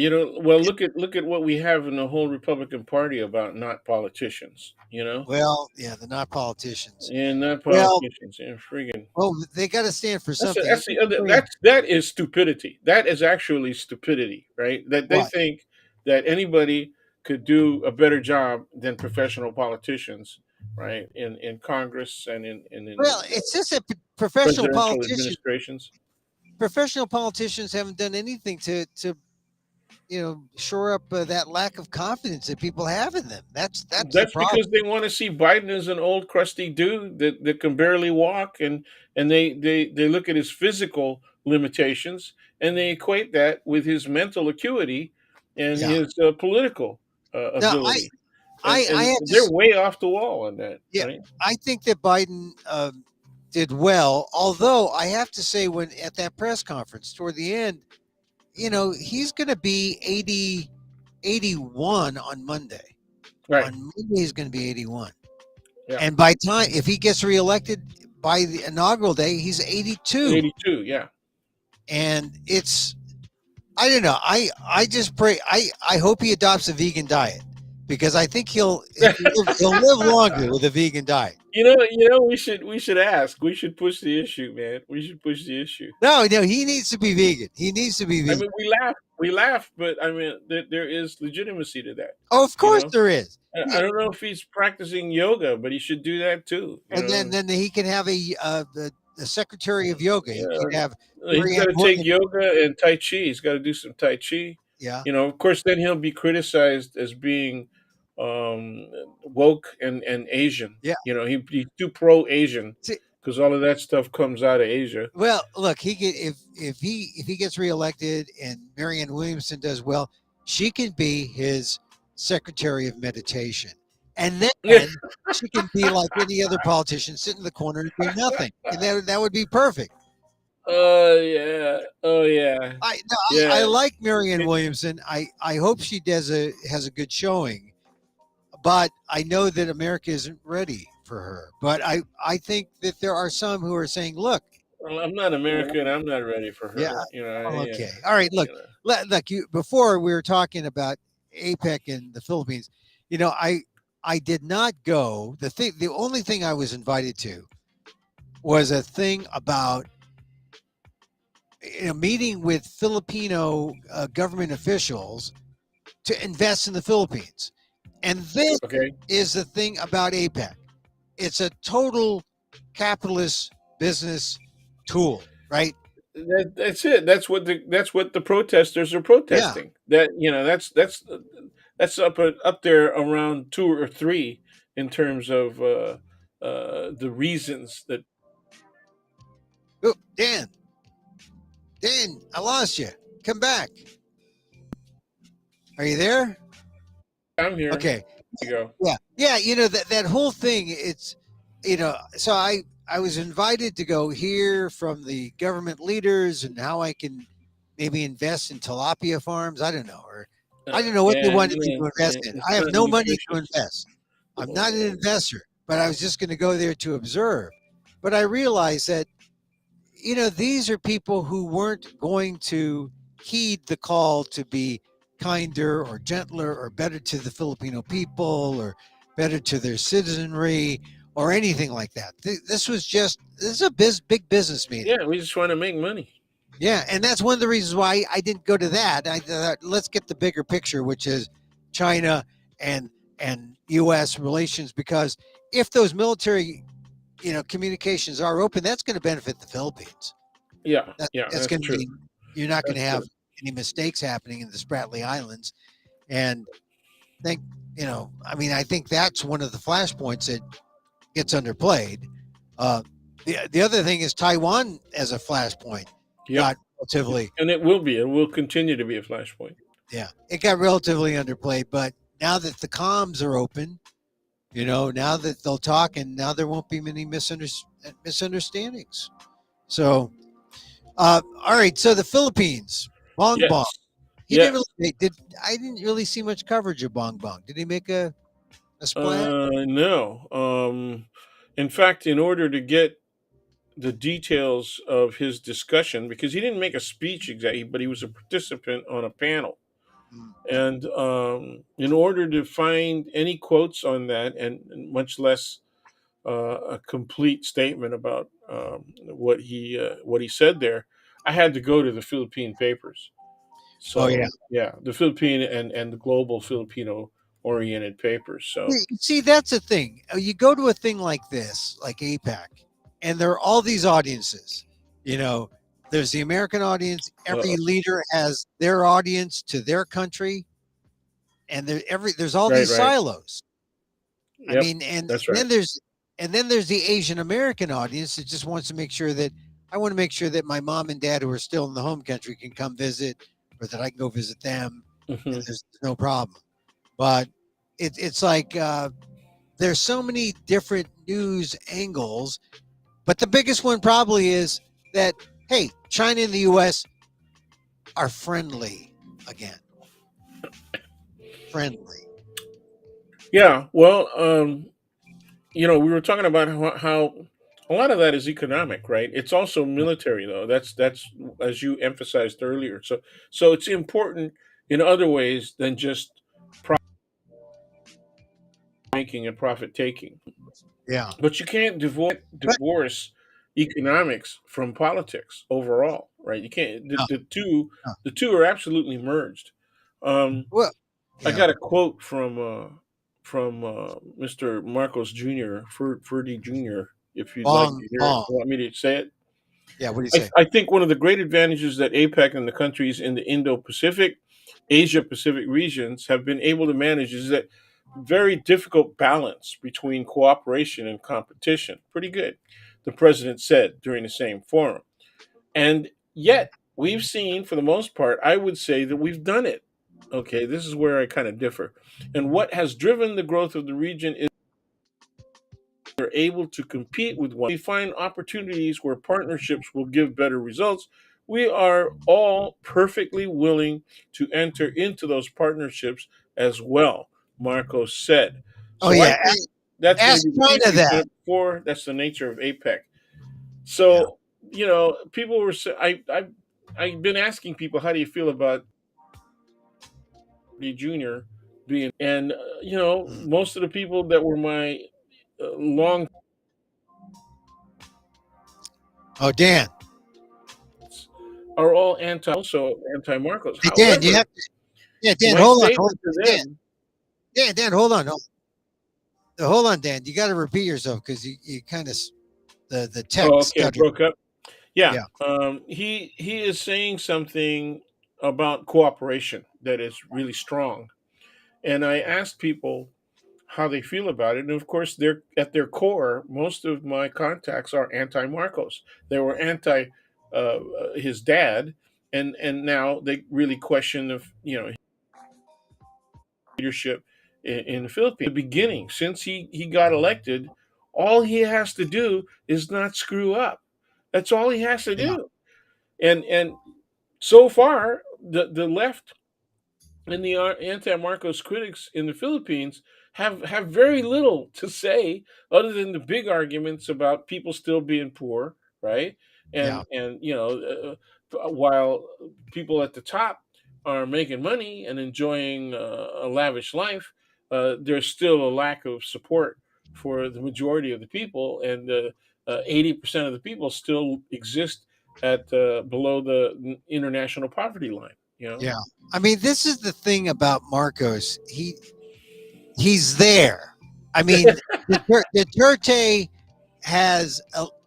well, look at what we have in the whole Republican Party about not politicians. Well, yeah, they're not politicians. And not Well, politicians. And friggin' well, they got to stand for that's something. that's the other that is stupidity. That is actually stupidity, right? That they What? think that anybody could do a better job than professional politicians, right? In Congress and in Well, it's just that professional presidential politicians, administrations. haven't done anything to shore up that lack of confidence that people have in them. That's the That's problem. because they want to see Biden as an old crusty dude that can barely walk, and they look at his physical limitations and they equate that with his mental acuity and Yeah. his political Now, ability, I and have to. they're way off the wall on that, Yeah, right? I think that Biden did well. Although I have to say, when at that press conference toward the end, he's going to be 81 on Monday. Right. On Monday, he's going to be 81. Yeah. And by time, if he gets reelected by the inaugural day, he's 82. 82. Yeah. And I don't know. I just pray. I hope he adopts a vegan diet, because I think he'll live longer with a vegan diet. We should ask. We should push the issue, man. We should push the issue. No, he needs to be vegan. He needs to be I vegan. mean, we laugh, but I mean, there is legitimacy to that. Oh, of You course know, there is. I don't know if he's practicing yoga, but he should do that too. And then he can have the secretary of yoga. He Yeah, can have he's got to take yoga and tai chi. He's got to do some tai chi. Yeah. Of course, then he'll be criticized as being um, woke and Asian. Yeah. He's too pro Asian See, because all of that stuff comes out of Asia. well, look, he could if he gets reelected and Marianne Williamson does well, she can be his secretary of meditation, and then she can be like any other politician, sit in the corner and do nothing, and that would be perfect. Oh yeah. Oh yeah. I Yeah. like Marianne Williamson. I hope she has a good showing, but I know that America isn't ready for her. But I think that there are some who are saying, look, Well, I'm not American. I'm not ready for yeah, her. okay, all right, look, look, before we were talking about APEC in the Philippines, I did not go. The only thing I was invited to was a thing about meeting with Filipino government officials to invest in the Philippines. And this Okay. is the thing about APEC. It's a total capitalist business tool, right? That's it. That's what the protesters are protesting. That's up there around two or three in terms of the reasons that Oh, Dan, I lost you. Come back. Are you there? I'm here. Okay. You go. Yeah. That whole thing. It's So I was invited to go hear from the government leaders and how I can maybe invest in tilapia farms. I don't know, or I don't know what they wanted me to invest in. It's I have not no money to nutritious. invest. I'm not an investor, but I was just going to go there to observe. But I realized that these are people who weren't going to heed the call to be kinder or gentler or better to the Filipino people or better to their citizenry or anything like that. This is a big business meeting. Yeah, we just want to make money. Yeah, and that's one of the reasons why I didn't go to that. I thought, let's get the bigger picture, which is China and U.S. relations, because if those military communications are open, that's going to benefit the Philippines. Yeah, That's that's going to true. be, you're not going to That's have true. any mistakes happening in the Spratly Islands. And think, I think that's one of the flashpoints that gets underplayed. The other thing is Taiwan as a flashpoint Yep. got relatively, And it will be. It will continue to be a flashpoint. it got relatively underplayed. But now that the comms are open, now that they'll talk, and now there won't be many misunderstandings. So, all right. So the Philippines, Bong Bong. Yes. He didn't Yes. really I didn't really see much coverage of Bong Bong. Did he make a A splat? No. In fact, in order to get the details of his discussion, because he didn't make a speech exactly, but he was a participant on a panel. Mm. And in order to find any quotes on that, and much less a complete statement about what he said there, I had to go to the Philippine papers. Oh yeah. So yeah, the Philippine and the global Filipino oriented papers. So See, that's the thing. You go to a thing like this, like APEC, and there are all these audiences. You know, there's the American audience. Every uh, leader has their audience to their country, and there's all right, these right, silos. I yep, mean, and that's right. then there's the Asian American audience that just wants to make sure that I want to make sure that my mom and dad who are still in the home country can come visit, or that I can go visit them, and Hmm. there's no problem. But it's like there's so many different news angles, but the biggest one probably is that hey, China and the U.S. are friendly again, friendly. Yeah, well, we were talking about how a lot of that is economic, right? It's also military, though. That's as you emphasized earlier. So it's important in other ways than just profit making and profit taking. Yeah, But you can't but divorce economics from politics overall, right? You can't. no, no. The two are absolutely merged. Um, Well, I yeah, got a quote from Mr. Marcos Jr. Ferdy Jr. If you'd like long, to hear it, long. want me to say it? Yeah, what do you say? I think one of the great advantages that APEC and the countries in the Indo-Pacific, Asia Pacific regions have been able to manage is that very difficult balance between cooperation and competition. Pretty good, the president said during the same forum. And yet, we've seen, for the most part, I would say that we've done it. Okay, this is where I kind of differ. And what has driven the growth of the region is they're able to compete with one. We find opportunities where partnerships will give better results. We are all perfectly willing to enter into those partnerships as well, Marcos said. Oh So I yeah, think that's going to ask be the case. China We've done that. it before. That's the nature of APEC. Yeah. So, people were I've been asking people, how do you feel about the junior being, and Mm. most of the people that were my long Oh, Dan. are all anti Marcos. Hey, Dan, you However, have to. Yeah, Dan, my hold on. Hold statement to on. Dan, them, Dan, hold on. Hold on, Dan. You got to repeat yourself because you kind of the oh, text okay, I stuttered. broke up. Yeah, Yeah. he is saying something about cooperation that is really strong, and I asked people how they feel about it, and of course, they're at their core. Most of my contacts are anti Marcos. They were anti his dad, and now they really question the leadership in the Philippines. The beginning, since he got elected, all he has to do is not screw up. That's all he has to Yeah. do. And so far, the left and the anti-Marcos critics in the Philippines have very little to say other than the big arguments about people still being poor, right? Yeah. And while people at the top are making money and enjoying a lavish life, there's still a lack of support for the majority of the people, and 80% of the people still exist at below the international poverty line. You know. Yeah. I mean, this is the thing about Marcos. He's there. I mean, Duterte has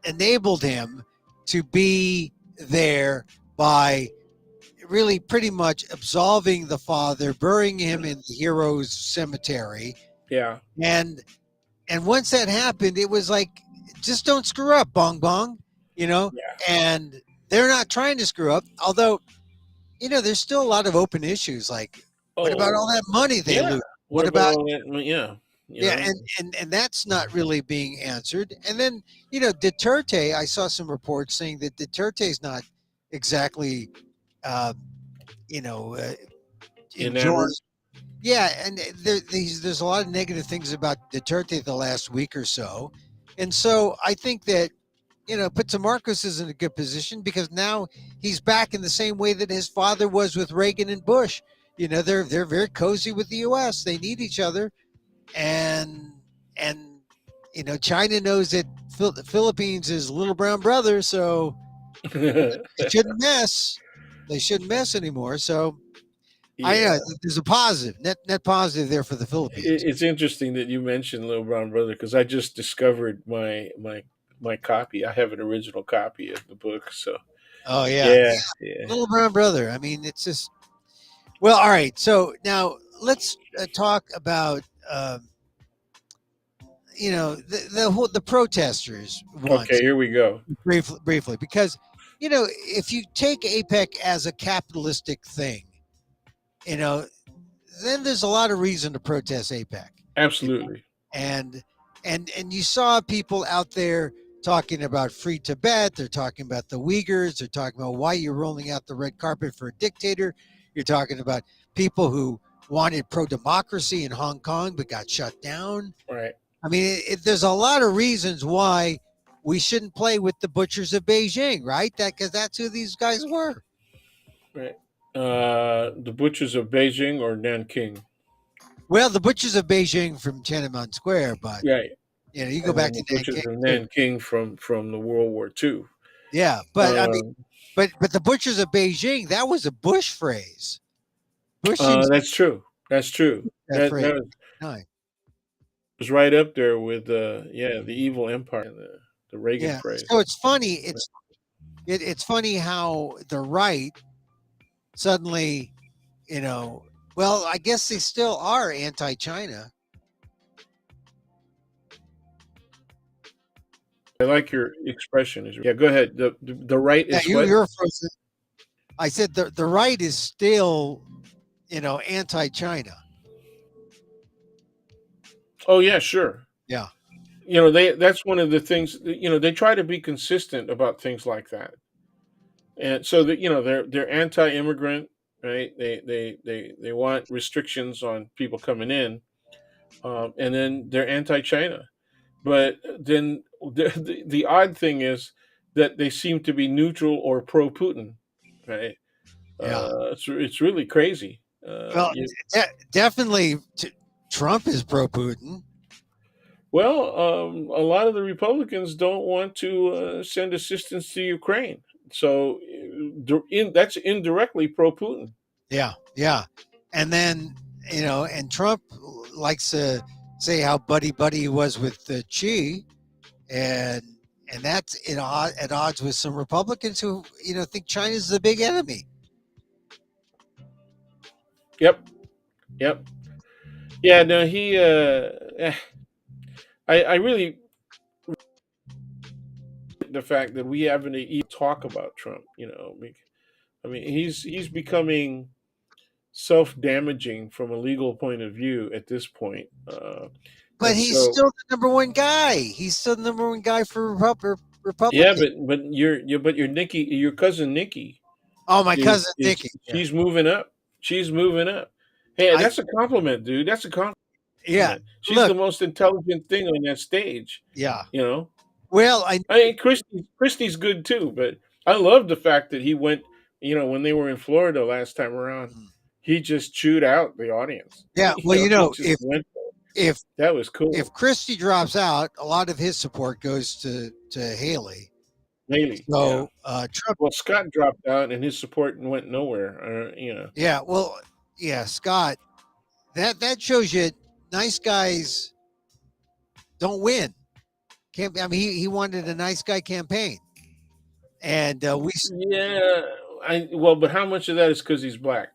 enabled him to be there by really pretty much absolving the father, burying him in the heroes cemetery, Yeah. and once that happened, it was like just don't screw up, bong bong, you know. Yeah. And they're not trying to screw up, although there's still a lot of open issues. Like, what about all Oh, that money they yeah. lose? What What about about all that? Well, yeah. You yeah, know. and that's not really being answered. And then Duterte, I saw some reports saying that Duterte's not exactly uh, you know uh, enjoying Enamored. Yeah, and there's a lot of negative things about Duterte the last week or so, and so I think that puts Marcos is in a good position because now he's back in the same way that his father was with Reagan and Bush. They're very cozy with the U.S. They need each other, and and China knows that the Philippines is little brown brother, so they shouldn't mess. They shouldn't mess anymore. So I know Yeah. there's a positive, net positive there for the Philippines. It's interesting that you mentioned Little Brown Brother because I just discovered my copy. I have an original copy of the book. So Oh yeah, yeah, yeah. little brown brother. I mean, it's just well. All right, so now let's talk about the protesters Okay, once here we go. briefly because if you take APEC as a capitalistic thing, you know then there's a lot of reason to protest APEC. Absolutely. and and you saw people out there talking about free Tibet. They're talking about the Uyghurs. They're talking about why you're rolling out the red carpet for a dictator. You're talking about people who wanted pro democracy in Hong Kong but got shut down. Right, I mean, there's a lot of reasons why we shouldn't play with the butchers of Beijing, right? That because that's who these guys were. right. The Butchers of Beijing or Nanking. Well, the butchers of Beijing from Tiananmen Square, but Right. you go And back then to the Butchers Nanking of too. Nanking from the World War II. Yeah, but I mean, Um, but the butchers of Beijing, that was a Bush phrase. Bush used that's true. That's true. that That phrase. that No, was right up there with the evil empire, the Reagan yeah. phrase. So it's funny. It's funny how the right suddenly, you know, well, I guess they still are anti-China. I like your expression. Yeah, go ahead. The right Yeah, is what? you're frozen. I said the right is still, anti-China. Oh yeah, sure. Yeah, That's one of the things. They try to be consistent about things like that, and so that they're anti-immigrant, right? They want restrictions on people coming in, and then they're anti-China. But then the odd thing is that they seem to be neutral or pro-Putin, right? yeah. It's really crazy. Well, definitely Trump is pro-Putin. Well, a lot of the Republicans don't want to send assistance to Ukraine, so that's indirectly pro-Putin. Yeah, yeah. And then, and Trump likes to say how buddy buddy he was with Xi, and that's at odds with some Republicans who think China's the big enemy. Yep, yep, yeah. No, I really the fact that we haven't even talk about Trump. I mean, he's becoming self-damaging from a legal point of view at this point, But and he's so still the number one guy. He's still the number one guy for yeah, Republican. but your Nikki, your cousin Nikki, Oh, my is cousin is Nikki. Yeah, she's moving up. She's moving up. Hey, I that's a compliment, dude. That's a yeah. compliment. She's Look, the most intelligent thing on that stage. yeah. You know, Well, I mean, Christie's good too, but I love the fact that he went. When they were in Florida last time around, he just chewed out the audience. yeah. Well, He just went. if That was if cool. Christie drops out, a lot of his support goes to Haley. Haley, yeah. So Trump, Well, Scott dropped out, and his support went nowhere. yeah, well, yeah, Scott. That shows you nice guys don't win. I mean, he wanted a nice guy campaign, and Yeah, but how much of that is because he's black?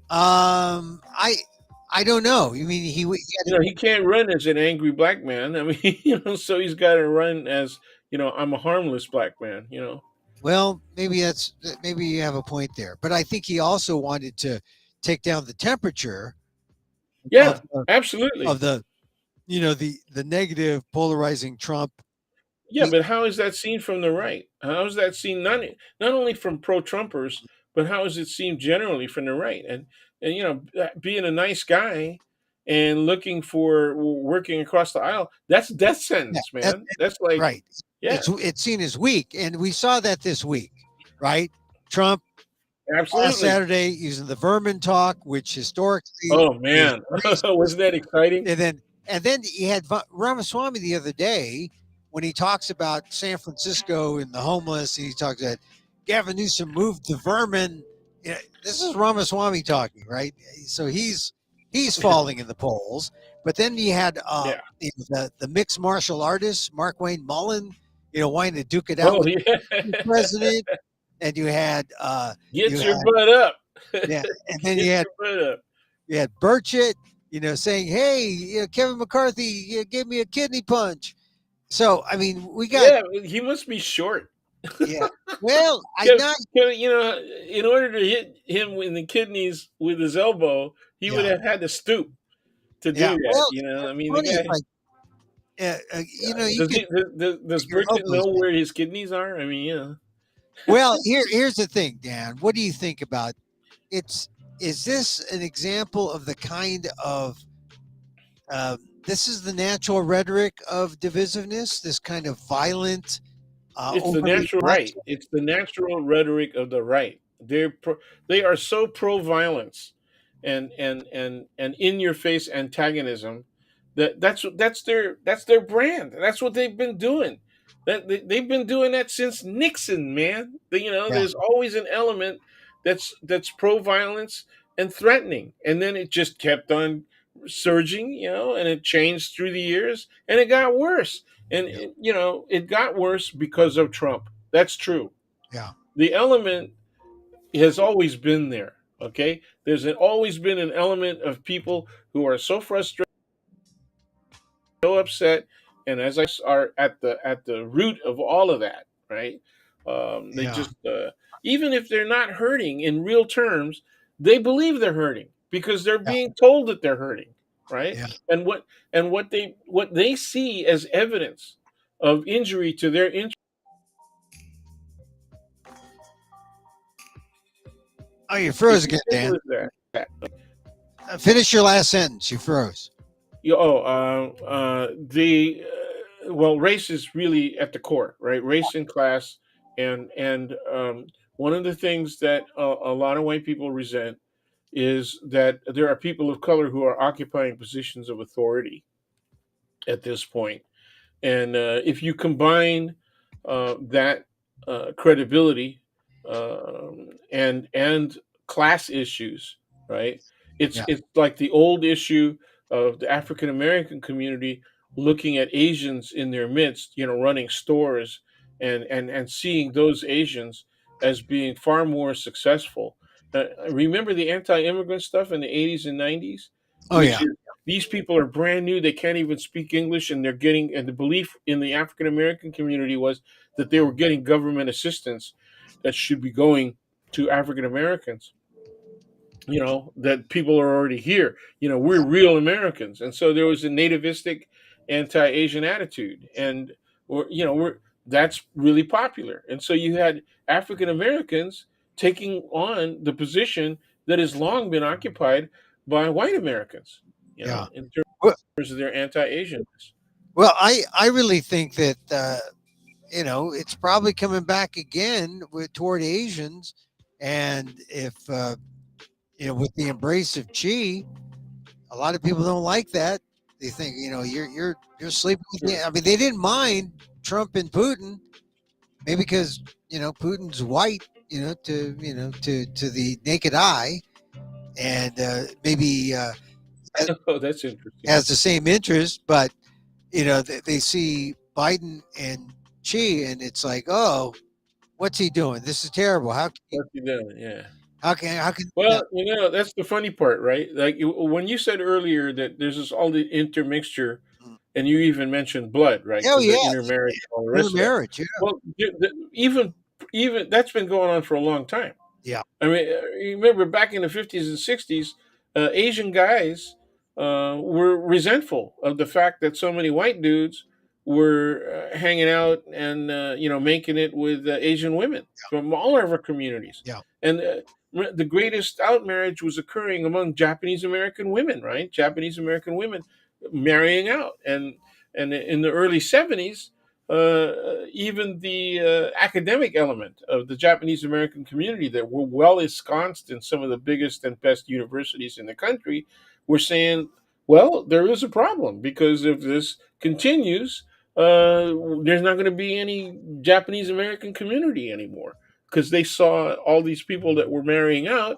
I don't know. You mean he had He can't run as an angry black man. I mean, so he's got to run as I'm a harmless black man. well, maybe you have a point there, but I think he also wanted to take down the temperature of Yeah, the of absolutely. the the negative polarizing Trump. Yeah, but how is that seen from the right? How is that seen not only from pro-Trumpers, but how is it seen generally from the right? And and being a nice guy and looking for working across the aisle, that's death Yeah, sentence, man. That's like, right. yeah, It's seen as weak, and we saw that this week, right? Trump last absolutely. Saturday using the Vermin talk, which historically Oh is man, racist, wasn't that exciting? and then he had Ramaswamy the other day when he talks about San Francisco and the homeless, and he talks about Gavin Newsom moved the Vermin. You know, this is Ramaswamy talking, right? So he's falling in the polls. But then you had Yeah. the mixed martial artist Mark Wayne Mullen, wanting to duke it out Oh with yeah. the president, and you Get your had butt up. yeah, and then Get you had your butt up. Burchett, saying, "Hey, Kevin McCarthy, gave me a kidney punch." So I mean, we got Yeah, he must be short. yeah. Well, I Kevin, not in order to hit him in the kidneys with his elbow, he would yeah have had to stoop to yeah. do that. Well, I what's mean, the funny is guy. like you Does could he? Does get your Burchett elbows know bent. where his kidneys are? I mean, Well, here's the thing, Dan. What do you think about it's? Is this an example of the kind of this is the natural rhetoric of divisiveness, this kind of violent, it's the overly natural right. macho? It's the natural rhetoric of the right. They are so pro violence and in your face antagonism that's their brand. That's what they've been doing. They've been doing that since Nixon, man. Yeah, There's always an element that's pro violence and threatening, and then it just kept on surging, and it changed through the years, and it got worse. And yeah, it got worse because of Trump. That's true. yeah, The element has always been there. Okay, always been an element of people who are so frustrated, so upset, and as I are at the root of all of that. Right? They yeah, just even if they're not hurting in real terms, they believe they're hurting because they're yeah, being told that they're hurting. Right? yeah. And what they see as evidence of injury to their interest. Oh, you It's froze as again, simple Dan. as that. Finish your last sentence. You froze. Well, race is really at the core, right? Race and class, and one of the things that a lot of white people resent is that there are people of color who are occupying positions of authority at this point. And if you combine that credibility and class issues, right? It's Yeah, it's like the old issue of the African American community looking at Asians in their midst, running stores and seeing those Asians as being far more successful. Remember the anti-immigrant stuff in the 80s and 90s, oh which yeah, is these people are brand new. They can't even speak English, and the belief in the African American community was that they were getting government assistance that should be going to African Americans. That people are already here. We're yeah, real Americans, and so there was a nativistic, anti-Asian attitude, and we're that's really popular. And so you had African Americans taking on the position that has long been occupied by white Americans. yeah. In Well, terms of their anti-Asianness. I really think that it's probably coming back again toward Asians, and if with the embrace of Chi, a lot of people don't like that. They think you're sleeping with me. Sure. I mean, they didn't mind Trump and Putin, maybe because Putin's white, to the naked eye, and maybe Oh, that's interesting. has the same interest, but they see Biden and Xi, and it's like, oh, what's he doing? This is terrible. What you doing? Yeah. How can Well, that's the funny part, right? Like when you said earlier that there's all the intermixture, and you even mentioned blood, right? oh Because of yeah, intermarriage and all the rest of that. intermarriage, yeah, Well, even that's been going on for a long time. yeah, I mean, you remember back in the 50s and 60s, Asian guys were resentful of the fact that so many white dudes were hanging out and making it with Asian women from all of our communities. yeah, And the greatest out marriage was occurring among Japanese American women, right? Japanese American women marrying out, and in the early 70s, even the academic element of the Japanese American community that were well ensconced in some of the biggest and best universities in the country were saying, well, there is a problem because if this continues, there's not going to be any Japanese American community anymore because they saw all these people that were marrying out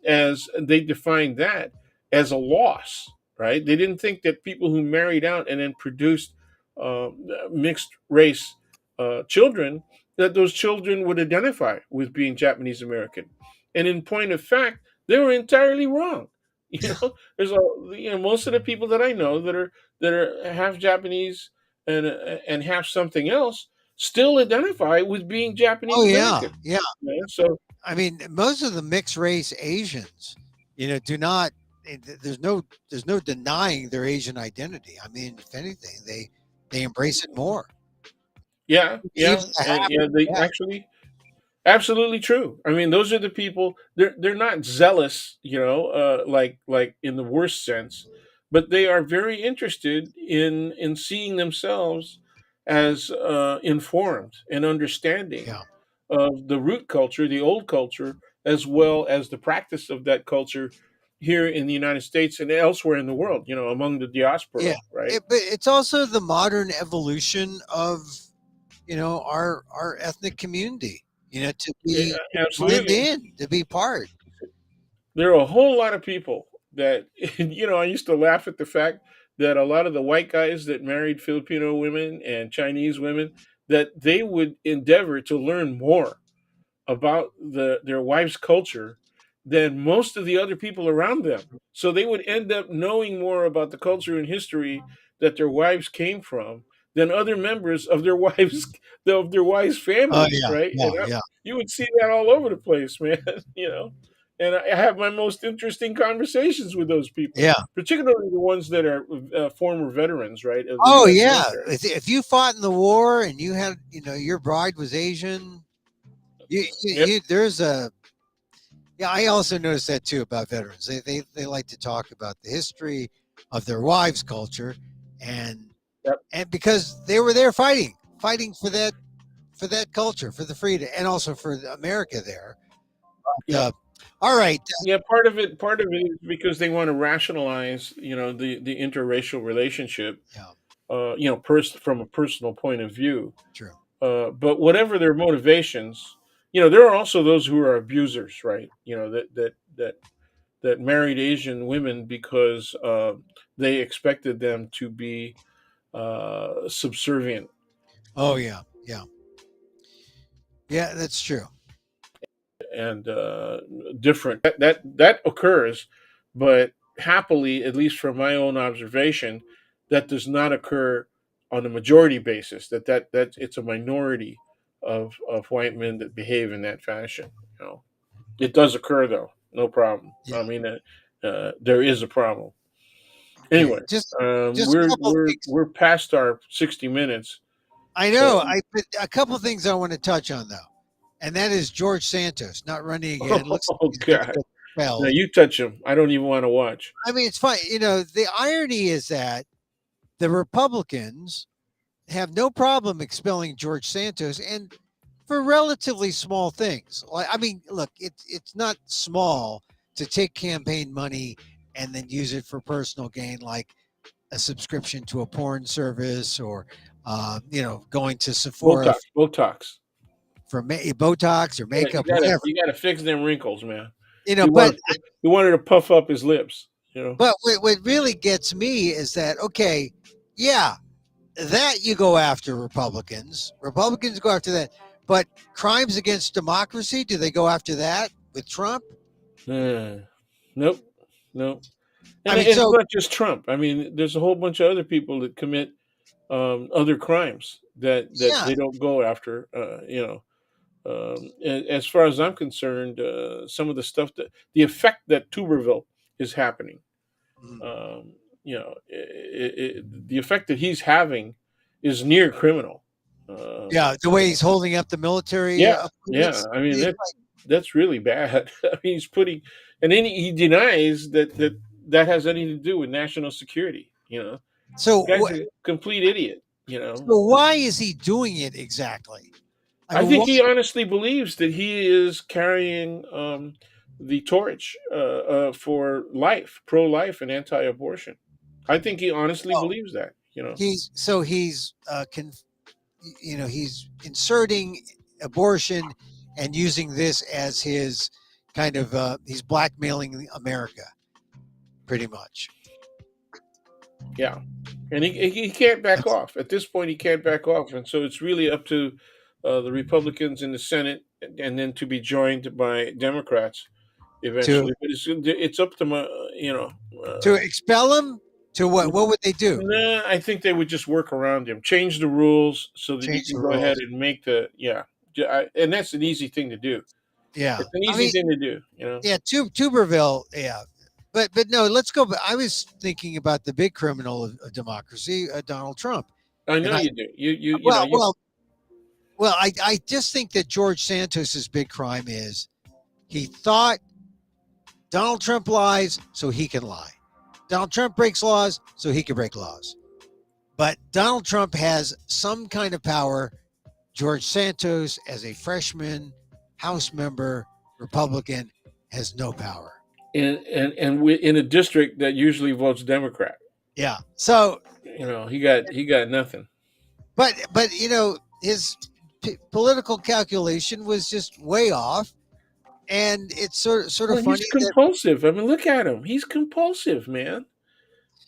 as they defined that as a loss, right? They didn't think that people who married out and then produced uh, mixed race children, that those children would identify with being Japanese American. And in point of fact, they were entirely wrong. You know, there's a most of the people that I know that are half Japanese and half something else still identify with being Oh Japanese yeah, American. yeah. So I mean, most of the mixed race Asians, do not. There's no denying their Asian identity. I mean, if anything, they embrace it more. yeah, Even yeah, the and half. yeah, they Yeah, actually absolutely true. I mean, those are the people. They're not zealous, like in the worst sense, but they are very interested in seeing themselves as informed and understanding yeah, of the root culture, the old culture, as well as the practice of that culture here in the United States and elsewhere in the world. Among the yeah. diaspora, right? But it's also the modern evolution of our ethnic community. Yeah, To blend absolutely. in, to be part. There are a whole lot of people that I used to laugh at the fact that a lot of the white guys that married Filipino women and Chinese women, that they would endeavor to learn more about their wife's culture than most of the other people around them. So they would end up knowing more about the culture and history that their wives came from than other members of their wives' Oh families, yeah, right? yeah, yeah, You would see that all over the place, man. you know, and I have my most interesting conversations with those people, yeah. particularly the ones that are former veterans, right, of the Oh U.S. yeah. military. If you fought in the war and you had, your bride was Asian, Yep, there's a. Yeah, I also noticed that too about veterans. They like to talk about the history of their wives' culture, and yep, because they were there fighting for that culture, for the freedom, and also for America there. yep. All right. Yeah, part of it is because they want to rationalize, the interracial relationship, Yeah, from a personal point of view. true. But whatever their motivations, there are also those who are abusers, right? That married Asian women because they expected them to be subservient Oh yeah, yeah, yeah. That's true. and different. That occurs, but happily, at least from my own observation, that does not occur on a majority basis. That it's a minority of white men that behave in that fashion. It does occur though, no problem. Yeah. I mean, there is a problem. Okay. Anyway, Just a couple of we're things. we're past our 60 minutes, I so know. But a couple of things I want to touch on though, and that is George Santos not running again. Looks like oh he's going to god, get now expelled. you touch him. I don't even want to watch. I mean, it's fine. The irony is that the Republicans have no problem expelling George Santos, and for relatively small things. Like, I mean, look, it's not small to take campaign money and then use it for personal gain, like a subscription to a porn service or, going to Sephora Botox. for Botox or Yeah, makeup, whatever. you gotta fix them wrinkles, man. You know, He but wanted he wanted to puff up his lips. but what really gets me is that okay, yeah, that you go after Republicans. Republicans go after that. But crimes against democracy, do they go after that with Trump? Nope, nope. I And mean, it's so not just Trump. I mean, there's a whole bunch of other people that commit other crimes that yeah, they don't go after. As far as I'm concerned, some of the stuff the effect that Tuberville is happening, mm, the effect that he's having is near criminal. yeah, the way he's holding up the military Yeah, yeah. appointments. I mean, It's it. That's really bad. I mean, he's putting, and then he denies that has anything to do with national security. So, The guy's a complete idiot. so why is he doing it exactly? I I mean, think why? he honestly believes that he is carrying the torch for life, pro life, and anti abortion. I think he honestly Oh, believes that. he's inserting abortion and using this as his kind of he's blackmailing America pretty much. Yeah. And he can't back off. At this point, he can't back off. And so it's really up to the Republicans in the Senate and then to be joined by Democrats to eventually. But it's up to my, to expel him. To what would they do? nah, I think they would just work around him, change the rules so that you Change can the go ahead rules? and make yeah. And that's an easy thing to do. Yeah, It's an I easy mean, thing to do. yeah, Tuberville, yeah, but no, let's go. I was thinking about the big criminal of democracy, Donald Trump, I and know I you do. well, well, well, I just think that George Santos's big crime is he thought Donald Trump lies so he can lie. Donald Trump breaks laws so he can break laws. But Donald Trump has some kind of power. George Santos, as a freshman House member, Republican, has no power. In a district that usually votes Democrat. Yeah. So, He got nothing. but his political calculation was just way off, and it's sort of Well, he's funny that compulsive. I mean, look at him. He's compulsive, man.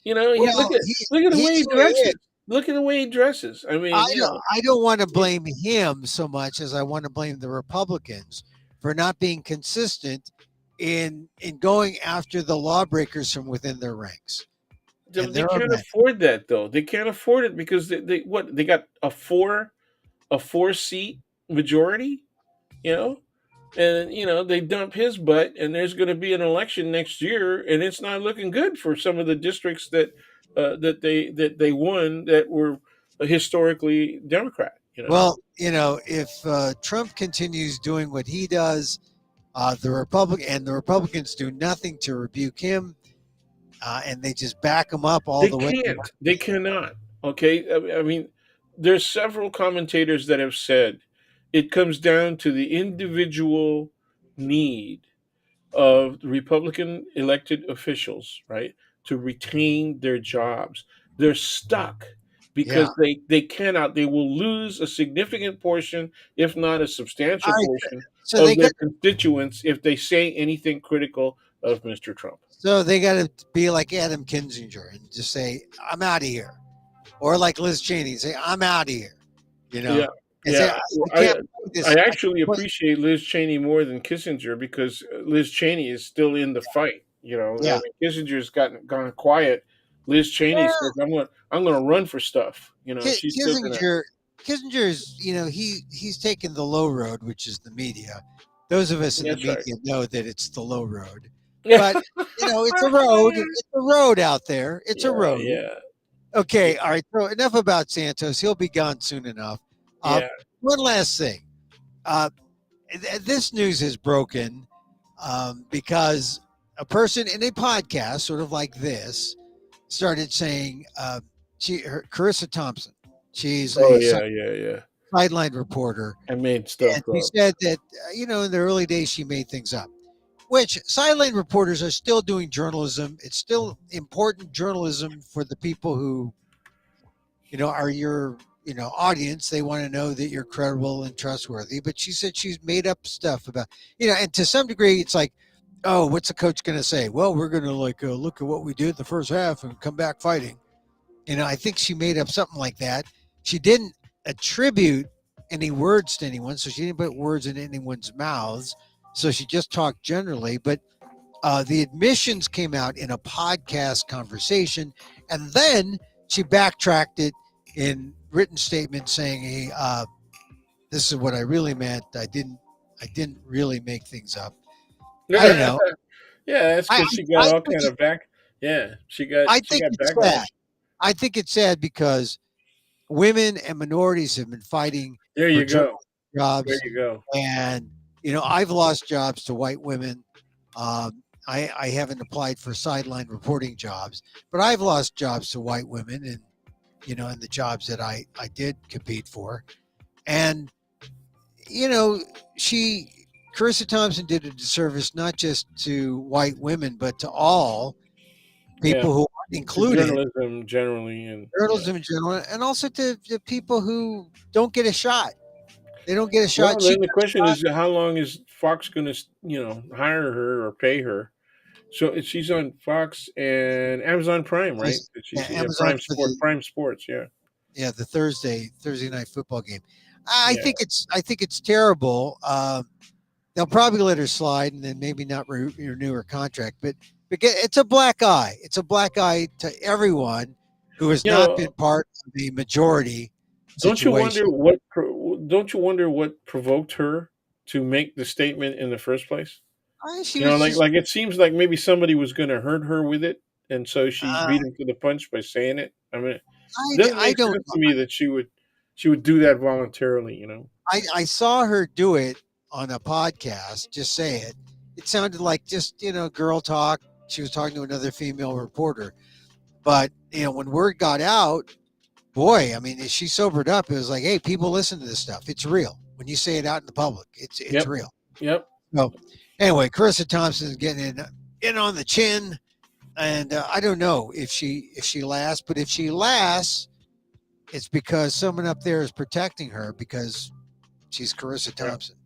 He well look at the way he he's who he is. dresses. Look at the way he dresses. I I mean, don't I don't want to blame him so much as I want to blame the Republicans for not being consistent in going after the lawbreakers from within their ranks. And they there are can't many. afford that though. They can't afford it because they got a four seat majority. You know, and they dump his butt, and there's going to be an election next year, and it's not looking good for some of the districts that they won that were historically Democrat. Well, if Trump continues doing what he does, the Republicans do nothing to rebuke him, and they just back him up all They the way. can't. They cannot. Okay. I mean, there's several commentators that have said it comes down to the individual need of Republican elected officials, right, to retain their jobs. They're stuck Yeah. because they cannot. They will lose a significant portion, if not a All substantial right. portion, So of they their got constituents if they say anything critical of Mr. Trump. so they got to be like Adam Kinzinger and just say, "I'm out of here," or like Liz Cheney and say, "I'm out of here," you know, Yeah, and say, yeah. "I I can't play I this. I actually can't play." appreciate Liz Cheney more than Kissinger because Liz Cheney is still in the fight. I Yeah. mean, Kissinger's gone quiet. Liz Cheney Yeah. says, "I'm gonna run for stuff." She's still gonna. Kissinger's, he's taken the low road, which is the media. Those of us in the That's right. media know that it's the low road, but it's a road. It's a road out there. It's a Yeah, road. yeah, Okay, all right. So enough about Santos. He'll be gone soon enough. Uh, yeah. One last thing. Uh, this news is broken because a person in a podcast, sort of like this, started saying Carissa Thompson. She's Oh a yeah, yeah, yeah. sideline reporter, I made and stuff she up. said that in the early days she made things up. Which sideline reporters are still doing journalism. It's still important journalism for the people who are your audience. They want to know that you're credible and trustworthy. But she said she's made up stuff about and to some degree it's like, oh, what's the coach going to say? Well, we're going to look at what we did the first half and come back fighting. I think she made up something like that. She didn't attribute any words to anyone, so she didn't put words in anyone's mouths. So she just talked generally, but the admissions came out in a podcast conversation, and then she backtracked it in written statement saying, "Hey, this is what I really meant. I didn't really make things up." I don't Yeah, know. that's I because she got I all think kind it, of back. Yeah, she got I she think got it's sad. backlash. I think it's sad because women and minorities have been fighting There for you journalism go. There jobs, you go. and I've lost jobs to white women. I haven't applied for sideline reporting jobs, but I've lost jobs to white women, and in the jobs that I did compete for. And you know, she Carissa Thompson did a disservice not just to white women, but to all Yeah, people who aren't to included, journalism generally, and yeah. journalism in general, and also to people who don't get a shot. They don't get a shot. Well, She then the got a question shot. is, how long is Fox going to, hire her or pay her? So she's on Fox and Amazon Prime, right? She's yeah, Amazon for Prime Sports, yeah, the Thursday night football game. I yeah. think it's terrible. They'll probably let her slide and then maybe not renew her contract. But it's a black eye. It's a black eye to everyone who has You not been know, part of the majority don't you wonder situation. don't you wonder what provoked her to make the statement in the first place? She was just. Like it seems like maybe somebody was going to hurt her with it, and so she Uh, beat him to the punch by saying it. I mean, it doesn't I make don't sense to me that she would do that voluntarily. I saw her do it on a podcast, just say it. It sounded like just, girl talk. She was talking to another female reporter. But, when word got out, boy, I mean, she sobered up. It was like, hey, people listen to this stuff. It's real. When you say it out in the public, it's Yep, real. yep, So anyway, Carissa Thompson is getting in on the chin. And I don't know if she lasts, but if she lasts, it's because someone up there is protecting her because she's Carissa yeah, Thompson.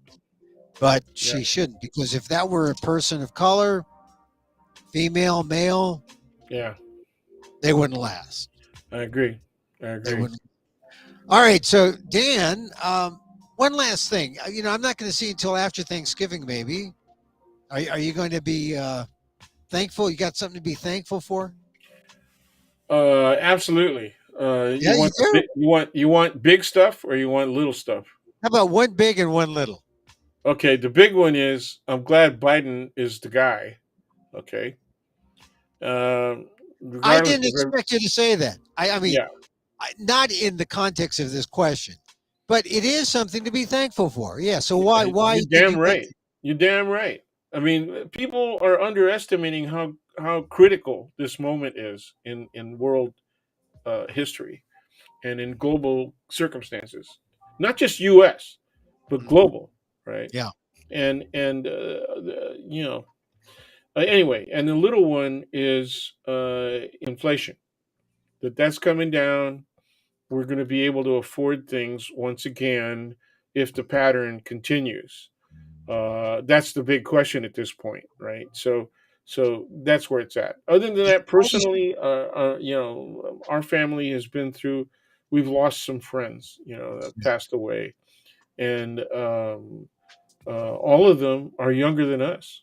But yeah. she shouldn't, because if that were a person of color, female, male, Yeah, they wouldn't last. I agree. I They agree. wouldn't. All right, so Dan, one last thing. I'm not going to see you until after Thanksgiving, maybe. Are you going to be thankful? You got something to be thankful for? Absolutely. Yeah, you do. You want big stuff or you want little stuff? How about one big and one little? Okay, the big one is I'm glad Biden is the guy. Okay, I regardless didn't of expect you to say that. I mean, yeah, not in the context of this question, but it is something to be thankful for. Yeah. So why you're did damn you pick? right. You're damn right. I mean, people are underestimating how critical this moment is in world history and in global circumstances, not just U.S. but Mhm. global, right? Yeah. And anyway, and the little one is inflation. That's coming down. We're going to be able to afford things once again if the pattern continues. That's the big question at this point, right? So that's where it's at. Other than It's that, always. personally, our family has been through. We've lost some friends, that passed away, and all of them are younger than us.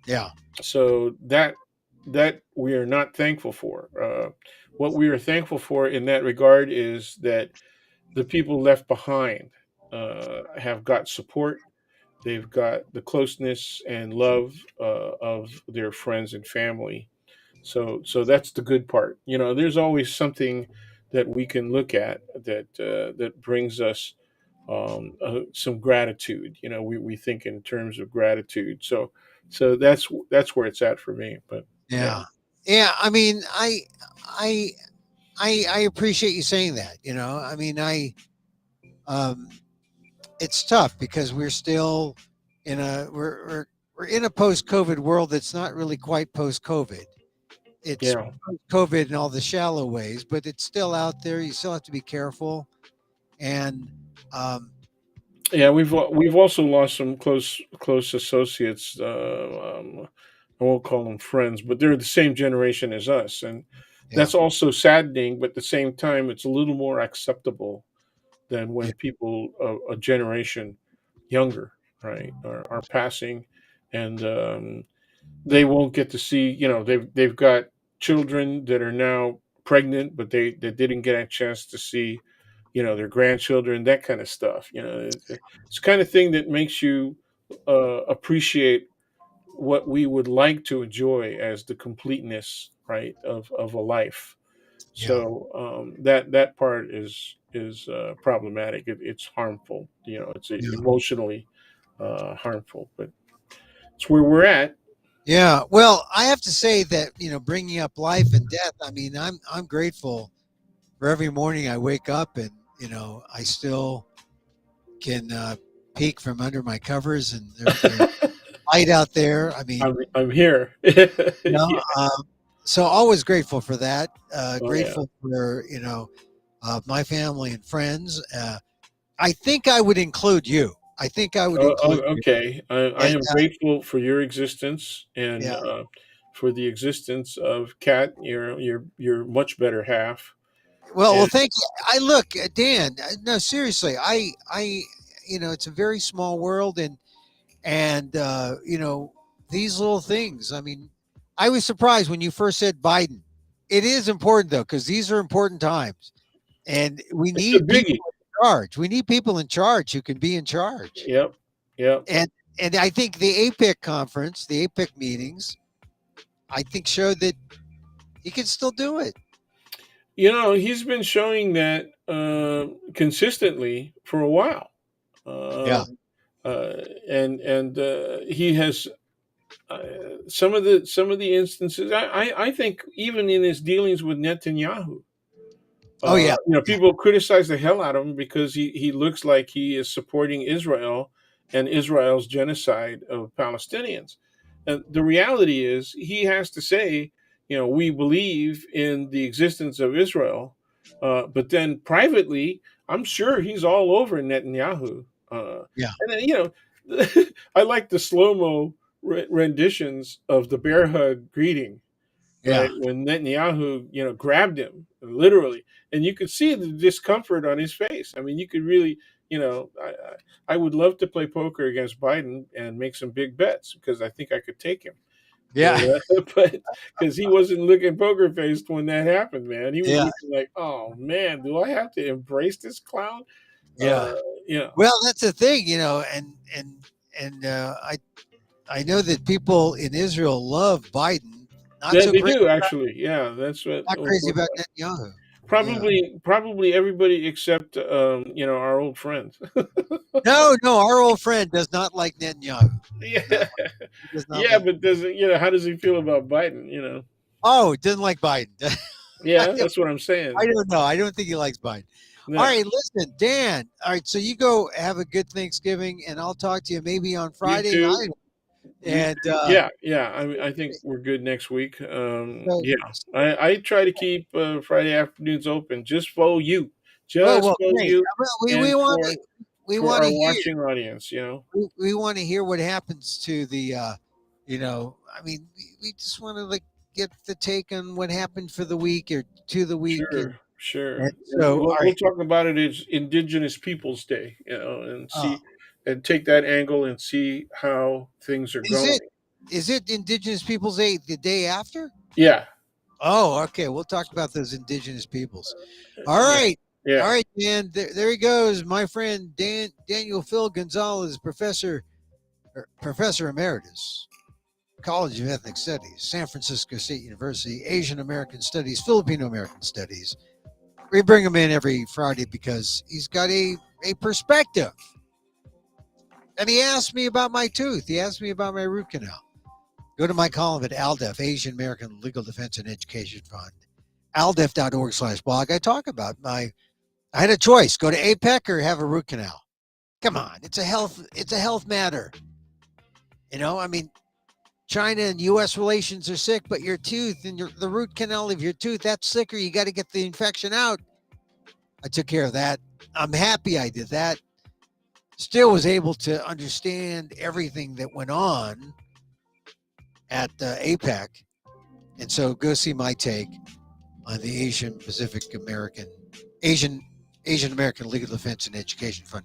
Yeah. So that we are not thankful for. What we are thankful for in that regard is that the people left behind have got support. They've got the closeness and love of their friends and family. So that's the good part. There's always something that we can look at that brings us some gratitude. We think in terms of gratitude. So that's where it's at for me. But yeah, Yeah. Yeah. I mean, I, I appreciate you saying that. I mean, um, it's tough because we're still we're in a post-COVID world that's not really quite post-COVID. It's yeah, COVID in all the shallow ways, but it's still out there. You still have to be careful. And um, yeah. We've also lost some close associates. I won't call them friends, but they're the same generation as us, and yeah, that's also saddening. But at the same time, it's a little more acceptable than yeah, when people a generation younger, right, are passing, and they won't get to see. They've got children that are now pregnant, but they didn't get a chance to see, their grandchildren, that kind of stuff. It's the kind of thing that makes you appreciate what we would like to enjoy as the completeness, right, of a life. yeah, So that part is problematic. It's harmful. It's yeah. emotionally harmful. But it's where we're at. Yeah. Well, I have to say that, bringing up life and death, I mean, I'm grateful for every morning I wake up and, I still can peek from under my covers and there's light out there. I mean, I'm here. you know, Yeah. so always grateful for that. Oh yeah. Grateful for, my family and friends. I think I would include you. I think I would include you. Okay. I And am grateful for your existence and yeah, for the existence of Kat, your much better half. well, And thank you. I look, Dan. No, seriously, it's a very small world, and these little things. I mean, I was surprised when you first said Biden. It is important though, because these are important times, and we it's a need people biggie. in charge. We need people in charge who can be in charge. Yep. Yep. And I think the APEC conference, the APEC meetings, I think showed that he can still do it. He's been showing that consistently for a while. Yeah, Uh, uh, and he has some of the instances. I think even in his dealings with Netanyahu, oh yeah, yeah, people criticize the hell out of him because he looks like he is supporting Israel and Israel's genocide of Palestinians. And the reality is, he has to say, we believe in the existence of Israel, but then privately, I'm sure he's all over Netanyahu. yeah, And then, I like the slow mo renditions of the bear hug greeting, yeah, right? When Netanyahu, grabbed him literally, and you could see the discomfort on his face. I mean, you could really, I would love to play poker against Biden and make some big bets because I think I could take him. But, yeah, but because he wasn't looking poker faced when that happened, man, he was yeah, looking like, oh man, do I have to embrace this clown? Uh, yeah. you know, Well, that's the thing, and I know that people in Israel love Biden. Not yeah, so they great, do actually. Yeah, that's what. not crazy about Netanyahu. Yeah. Probably everybody except our old friend. No, no, our old friend does not like Netanyahu. No, Yeah, he does not yeah, like. but does it? How does he feel about Biden? Oh, doesn't like Biden. I Yeah, don't, that's what I'm I saying. don't know. I don't think he likes Biden. All No, right, listen, Dan. All right, so you go have a good Thanksgiving, and I'll talk to you maybe on you Friday too. night. You And too. Yeah, yeah. I think we're good next week. so, Yeah, I try to keep Friday afternoons open just well, for great. you, Well, and we for want our to hear. watching audience. We want to hear what happens to the I mean, we just want to like get the take on what happened for the week or to the week, and Sure, sure. and And so we'll all we'll right. talk about it as Indigenous Peoples Day, and uh see and take that angle and see how things are is it going. Indigenous Peoples Day the day after? Yeah, Oh, okay, we'll talk about those indigenous peoples. All yeah, right, all yeah. right, Dan, there he goes, my friend Daniel Phil Gonzalez, professor emeritus, College of Ethnic Studies, San Francisco State University, Asian American Studies, Filipino American Studies. We bring him in every Friday because he's got a perspective. And he asked me about my tooth. He asked me about my root canal. Go to my column at ALDEF, Asian American Legal Defense and Education Fund, aldef.org/blog. I talk about I had a choice, go to APEC or have a root canal. Come on, it's a health matter. I mean, China and U.S. relations are sick, but your tooth and the root canal of your tooth, that's sicker. You got to get the infection out. I took care of that. I'm happy I did that. Still was able to understand everything that went on at APEC. And so go see my take on the Asian Asian American Legal Defense and Education Fund.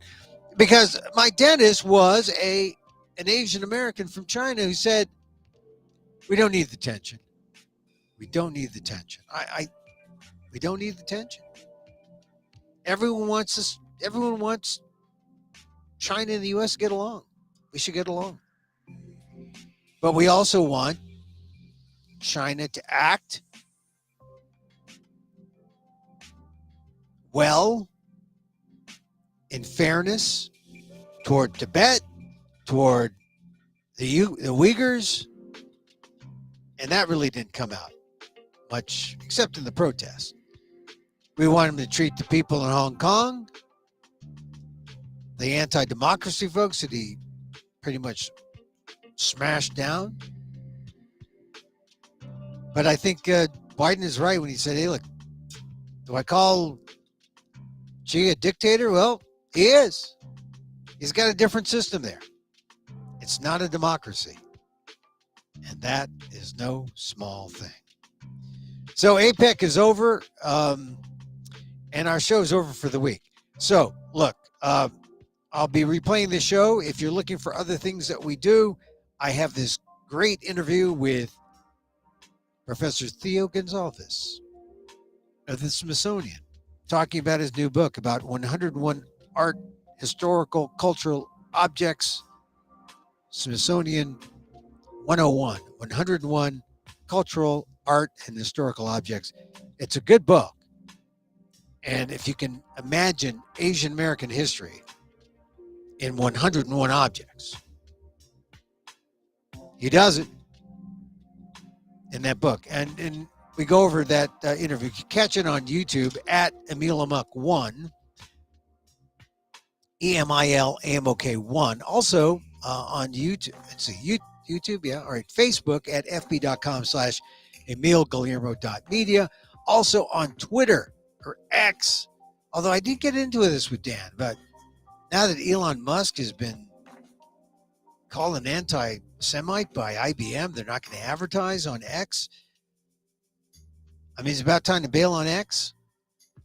Because my dentist was an Asian American from China who said, we don't need the tension. We don't need the tension. We don't need the tension. Everyone wants us. Everyone wants China and the U.S. to get along. We should get along. But we also want China to act well in fairness toward Tibet, toward the Uyghurs, and that really didn't come out much, except in the protests. We want him to treat the people in Hong Kong, the anti-democracy folks that he pretty much smashed down. But I think Biden is right when he said, hey, look, do I call Xi a dictator? Well, he is. He's got a different system there. It's not a democracy. And that is no small thing. So APEC is over, and our show is over for the week. So, look, I'll be replaying the show. If you're looking for other things that we do, I have this great interview with Professor Theo Gonzalez of the Smithsonian, talking about his new book about 101 art, historical, cultural objects, Smithsonian 101, 101 cultural, art, and historical objects. It's a good book. And if you can imagine Asian American history in 101 objects, he does it in that book. And we go over that interview. You can catch it on YouTube at Emil Amok 1, EMIL AMOK 1. Also on YouTube. Let's see, YouTube, yeah. All right. Facebook at fb.com/EmilGuillermo.media. Also on Twitter or X. Although I did get into this with Dan, but now that Elon Musk has been called an anti-Semite by IBM, they're not going to advertise on X. I mean, it's about time to bail on X.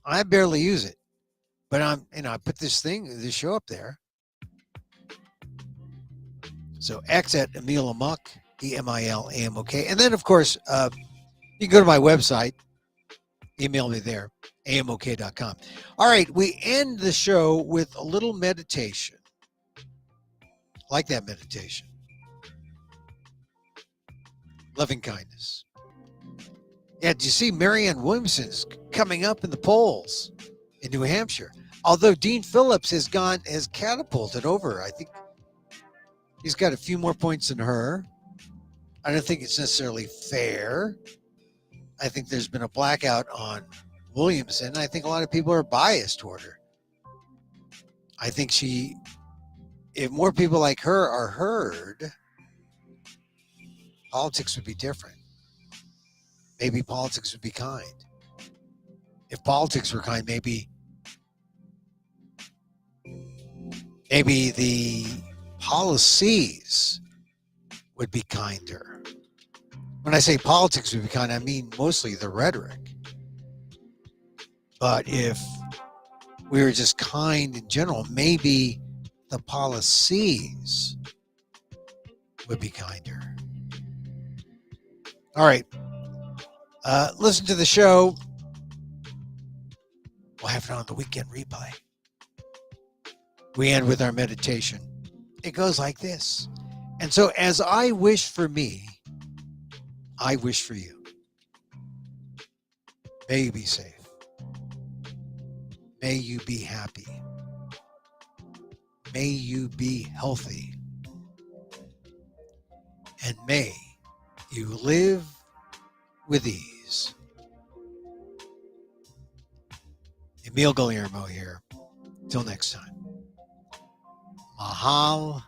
I barely use it, but I put this show up there. So X at Emil Amok, EMIL AMOK. And then, of course, you can go to my website, email me there, amok.com. All right, we end the show with a little meditation. Like that meditation. Loving kindness. Yeah, do you see Marianne Williamson's coming up in the polls in New Hampshire? Although Dean Phillips has catapulted over. I think he's got a few more points than her. I don't think it's necessarily fair. I think there's been a blackout on Williamson. I think a lot of people are biased toward her. I think if more people like her are heard, politics would be different. Maybe politics would be kind. If politics were kind, maybe the policies would be kinder. When I say politics would be kind, I mean mostly the rhetoric. But if we were just kind in general, maybe the policies would be kinder. All right. Listen to the show. We'll have it on the weekend replay. We end with our meditation. It goes like this. And so as I wish for me, I wish for you. May you be safe. May you be happy. May you be healthy. And may you live with ease. Emil Guillermo here. Till next time. Mahal